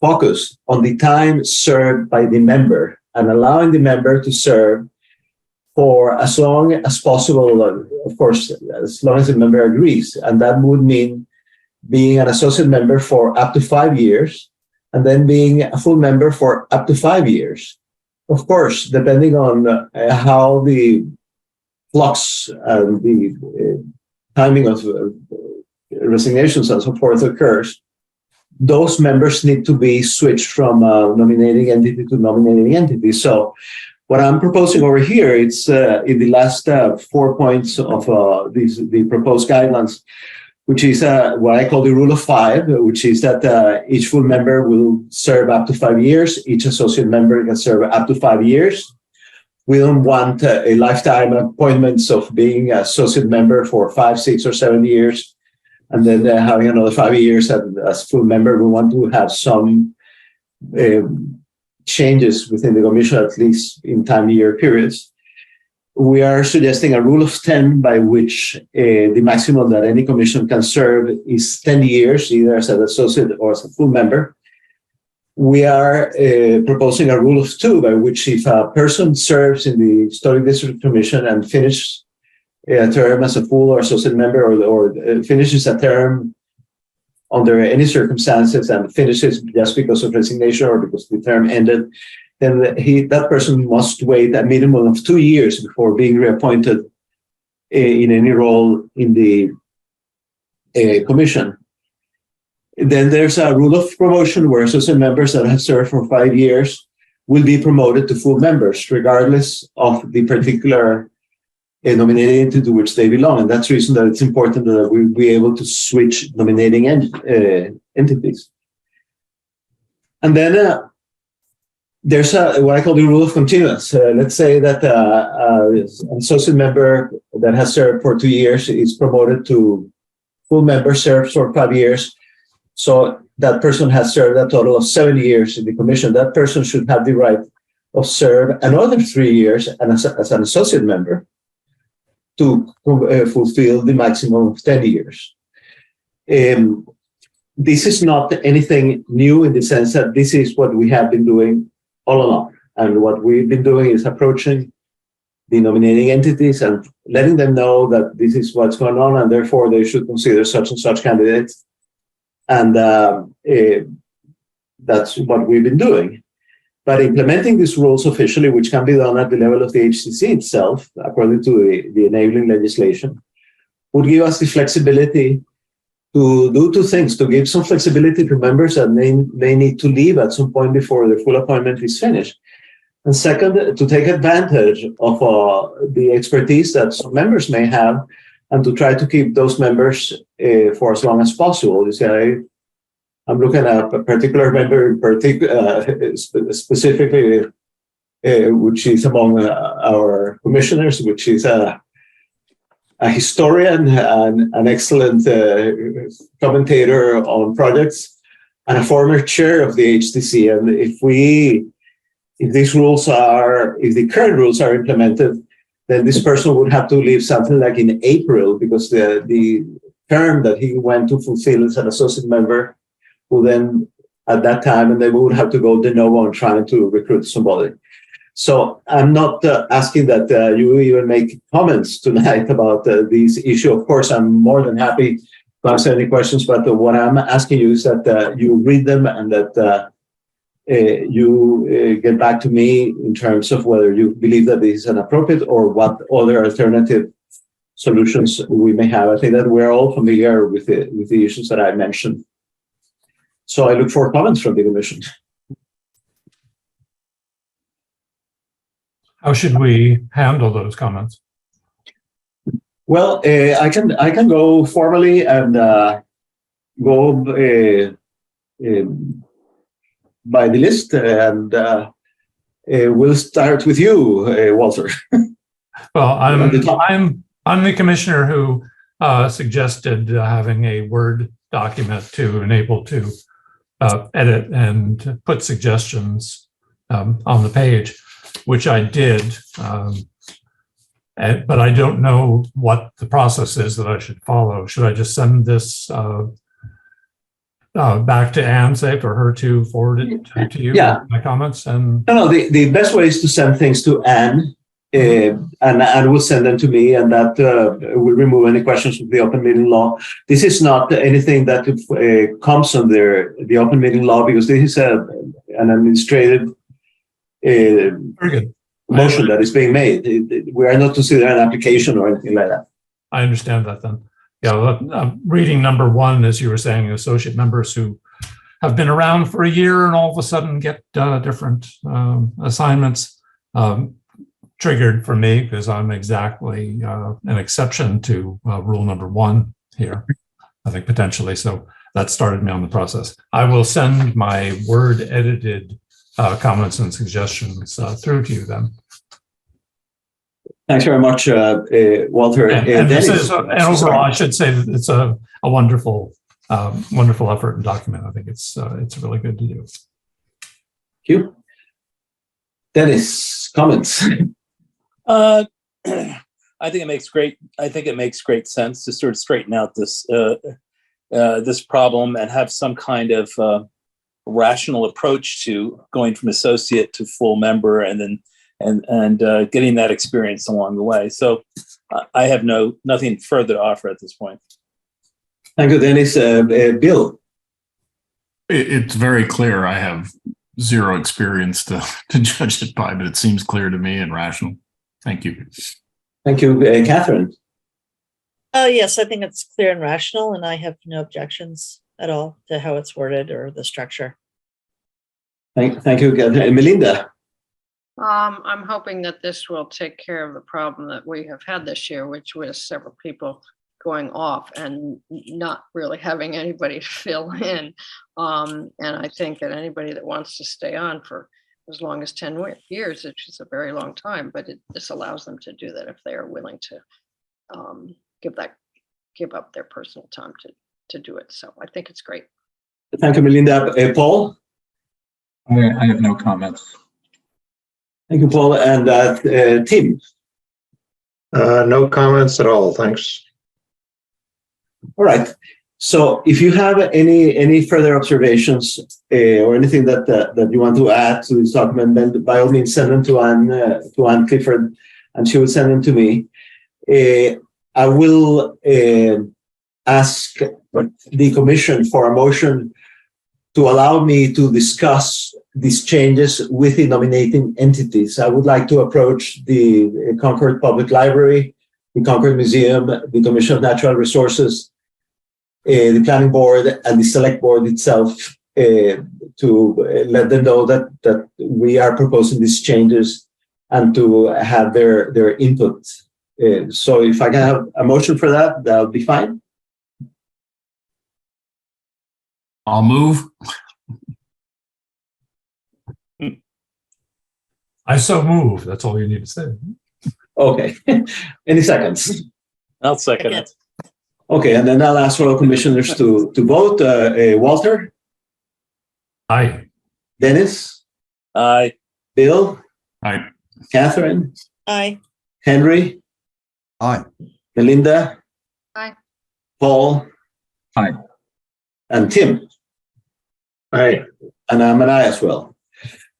focus on the time served by the member and allowing the member to serve for as long as possible, of course, as long as the member agrees. And that would mean being an associate member for up to 5 years and then being a full member for up to 5 years. Of course, depending on how the flux and the timing of resignations and so forth occurs, those members need to be switched from nominating entity to nominating entity. So what I'm proposing over here, it's in the last 4 points of the proposed guidelines, which is what I call the rule of 5, which is that each full member will serve up to 5 years. Each associate member can serve up to 5 years. We don't want a lifetime appointments of being an associate member for 5, 6, or 7 years, and then having another 5 years as full member. We want to have some changes within the commission, at least in time-year periods. We are suggesting a rule of 10 by which the maximum that any commission can serve is 10 years, either as an associate or as a full member. We are proposing a rule of 2 by which if a person serves in the Historic District Commission and finishes a term as a full or associate member or finishes a term under any circumstances and finishes just because of resignation or because the term ended, then that person must wait a minimum of 2 years before being reappointed in any role in the commission. Then there's a rule of promotion where associate members that have served for 5 years will be promoted to full members, regardless of the particular nominating entity to which they belong. And that's the reason that it's important that we be able to switch nominating entities. And then there's what I call the rule of continuance. Let's say that an associate member that has served for 2 years is promoted to full member, serves for 5 years. So that person has served a total of 7 years in the commission. That person should have the right of serve another 3 years as an associate member to fulfill the maximum of 10 years. This is not anything new in the sense that this is what we have been doing all along. And what we've been doing is approaching the nominating entities and letting them know that this is what's going on and therefore they should consider such and such candidates. And that's what we've been doing. But implementing these rules officially, which can be done at the level of the HTC itself, according to the enabling legislation, would give us the flexibility to do two things: to give some flexibility to members that may need to leave at some point before the full appointment is finished. And second, to take advantage of the expertise that some members may have, and to try to keep those members for as long as possible. You see, I'm looking at a particular member, specifically, which is among our commissioners, which is a historian and an excellent commentator on projects, and a former chair of the HTC. And if the current rules are implemented, then this person would have to leave something like in April, because the term that he went to fulfill as an associate member will then, at that time, and they would have to go de novo on trying to recruit somebody. So I'm not asking that you even make comments tonight about this issue. Of course, I'm more than happy to answer any questions, but what I'm asking you is that you read them and that you get back to me in terms of whether you believe that this is inappropriate or what other alternative solutions we may have. I think that we're all familiar with the issues that I mentioned. So I look for comments from the Commission. How should we handle those comments? Well, I can go formally and go by the list, and we'll start with you, Walter. Well, I'm the commissioner who suggested having a Word document to enable to edit and put suggestions on the page, which I did. But I don't know what the process is that I should follow. Should I just send this back to Anne, say, for her to forward it to you? Yeah. My comments? And No, the best way is to send things to Anne, and Anne will send them to me, and that will remove any questions from the open meeting law. This is not anything that comes under the open meeting law, because this is an administrative very good motion that is being made. We are not considering an application or anything like that. I understand that then. Yeah, reading number one, as you were saying, associate members who have been around for a year and all of a sudden get different assignments triggered for me, because I'm exactly an exception to rule number one here, I think potentially. So that started me on the process. I will send my Word edited comments and suggestions through to you then. Thanks very much, Walter. And this is, and overall, I should say that it's a wonderful, wonderful effort and document. I think it's really good to do. Thank you. Dennis, comments? I think it makes great sense to sort of straighten out this this problem and have some kind of rational approach to going from associate to full member, and then getting that experience along the way. So I have nothing further to offer at this point. Thank you, Dennis. Bill? It's very clear. I have zero experience to judge it by, but it seems clear to me and rational. Thank you. Thank you, Catherine. Yes, I think it's clear and rational, and I have no objections at all to how it's worded or the structure. Thank you, Catherine. Melinda? I'm hoping that this will take care of the problem that we have had this year, which was several people going off and not really having anybody to fill in. And I think that anybody that wants to stay on for as long as 10 years, which is a very long time, but this allows them to do that if they are willing to give up their personal time to do it. So I think it's great. Thank you, Melinda. Paul? I have no comments. Thank you, Paul. And Tim? No comments at all. Thanks. All right. So if you have any further observations or anything that you want to add to this document, then by all means send them to Anne Clifford, and she will send them to me. I will ask the Commission for a motion to allow me to discuss these changes with the nominating entities. I would like to approach the Concord Public Library, the Concord Museum, the Commission of Natural Resources, the Planning Board, and the Select Board itself to let them know that we are proposing these changes and to have their input. So if I can have a motion for that, that would be fine. I'll move. I so move. That's all you need to say. Okay. Any seconds? I'll second it. Okay, and then I'll ask for all commissioners to vote. Walter? Aye. Dennis? Aye. Bill? Aye. Catherine? Aye. Henry? Aye. Melinda? Aye. Paul? Aye. And Tim? Aye. And I'm an aye as well.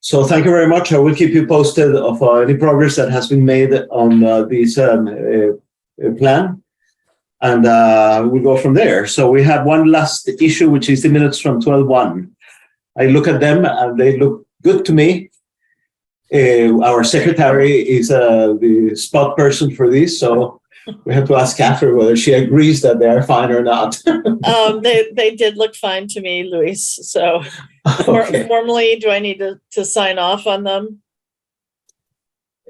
So thank you very much. I will keep you posted of any progress that has been made on this plan. And we'll go from there. So we have one last issue, which is the minutes from 12:1. I look at them and they look good to me. Our secretary is the spot person for this, so we have to ask Catherine whether she agrees that they are fine or not. They did look fine to me, Luis. So Okay. formally, do I need to sign off on them?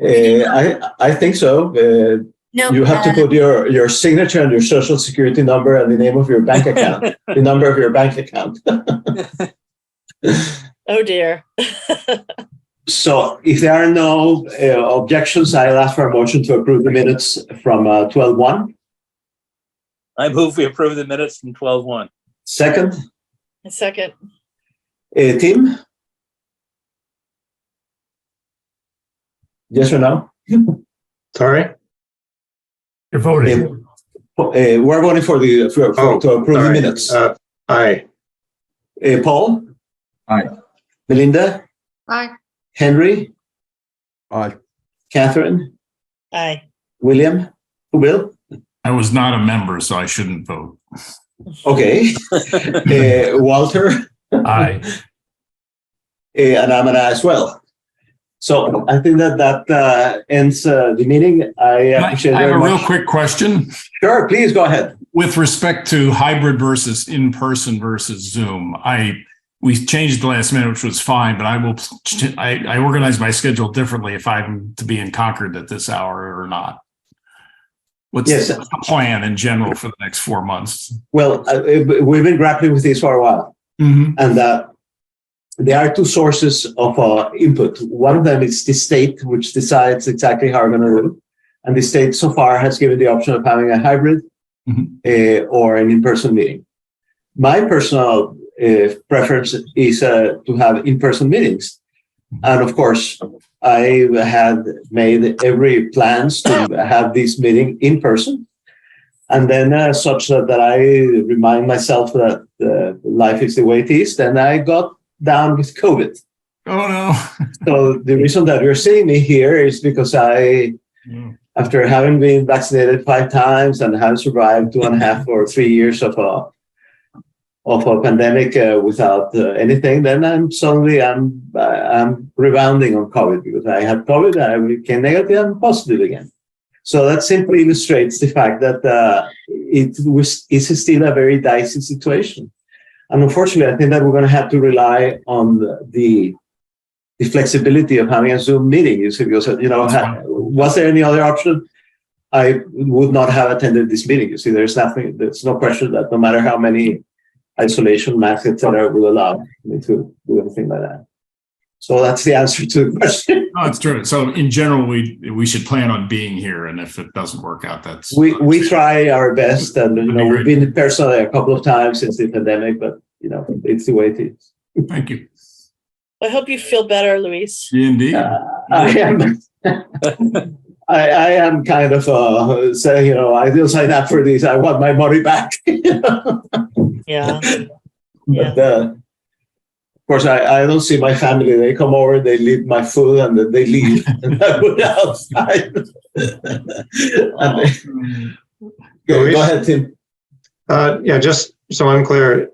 I think so. No, You have to put your signature and your social security number and the name of your bank account, the number of your bank account. Oh dear. So if there are no objections, I'll ask for a motion to approve the minutes from 12:1. I move we approve the minutes from 12:1. Second, A second. Tim? Yes or no? Sorry? You're voting. We're voting for to approve the minutes. Aye. Paul? Aye. Melinda? Aye. Henry? Aye. Catherine? Aye. William? Will? I was not a member, so I shouldn't vote. Okay. Walter? Aye. And I'm an aye as well. So I think that ends the meeting. I appreciate it I have very a real much. quick question. Sure, please go ahead. With respect to hybrid versus in-person versus Zoom, we changed the last minute, which was fine, but I organize my schedule differently if I'm to be in Concord at this hour or not. What's the plan in general for the next 4 months? Well, we've been grappling with this for a while. Mm-hmm. And there are two sources of input. One of them is the state, which decides exactly how we're going to do. And the state so far has given the option of having a hybrid or an in-person meeting. My personal preference is to have in-person meetings. And of course, I had made every plans to have this meeting in person. And then such that I remind myself that life is the way it is, then I got down with COVID. Oh, no. So the reason that you're seeing me here is because after having been vaccinated 5 times and have survived 2.5 or 3 years of a pandemic without anything, then I'm rebounding on COVID because I had COVID, I became negative and positive again. So that simply illustrates the fact that it's still a very dicey situation. And unfortunately, I think that we're going to have to rely on the flexibility of having a Zoom meeting. You see, because, was there any other option? I would not have attended this meeting. You see, there's no question that no matter how many isolation masks, etc., will allow me to do anything like that. So that's the answer to the question. No, it's true. So in general, we should plan on being here, and if it doesn't work out, that's we try our best, and we've been personally a couple of times since the pandemic, but it's the way it is. Thank you. I hope you feel better, Luis. Indeed. I am. I am kind of saying, I will sign up for this. I want my money back. Yeah. But of course, I don't see my family. They come over, they leave my food, and then they leave. And I put it outside. Go ahead, Tim. Yeah, just so I'm clear,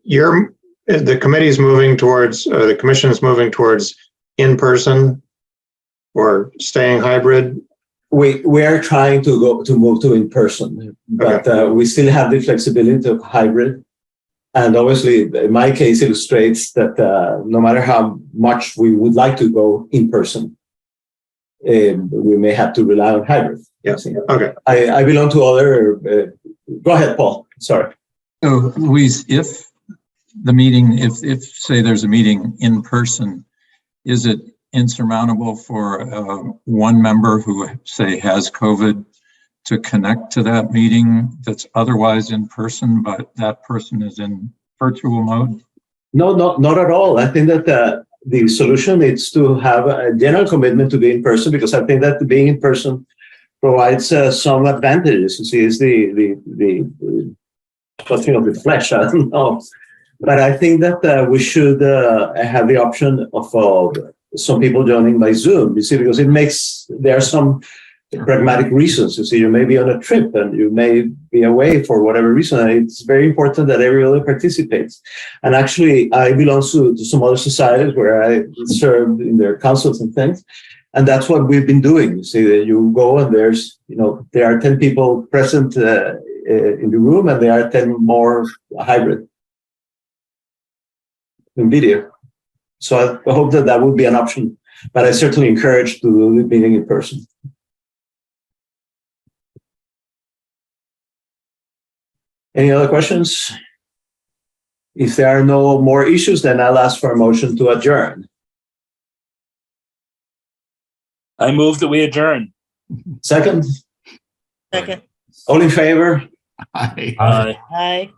your The committee's moving towards, the commission is moving towards in-person or staying hybrid. We are trying to move to in person, but we still have the flexibility of hybrid. And obviously, in my case, illustrates that no matter how much we would like to go in person, we may have to rely on hybrid. Yes. Okay. I belong to other. Go ahead, Paul. Sorry. So, Louise, if the meeting, if say there's a meeting in person, is it insurmountable for one member who say has COVID to connect to that meeting that's otherwise in person, but that person is in virtual mode? No, not at all. I think that the solution is to have a general commitment to be in person, because I think that being in person provides some advantages. You see, it's the touching of the flesh. I don't know, but I think that we should have the option of some people joining by Zoom. You see, because there are some pragmatic reasons. You see, you may be on a trip and you may be away for whatever reason. And it's very important that everybody participates. And actually, I belong to some other societies where I served in their councils and things. And that's what we've been doing. You see, that you go and there are 10 people present in the room, and there are 10 more hybrid in video. So I hope that would be an option, but I certainly encourage to do the meeting in person. Any other questions? If there are no more issues, then I'll ask for a motion to adjourn. I move that we adjourn. Second? Second. All in favor? Aye. Hi.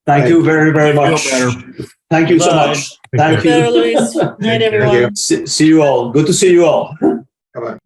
Thank you very, very much. Thank you so Bye. much. Thank you. Better, Luis. Night, everyone. See you all. Good to see you all. Bye-bye.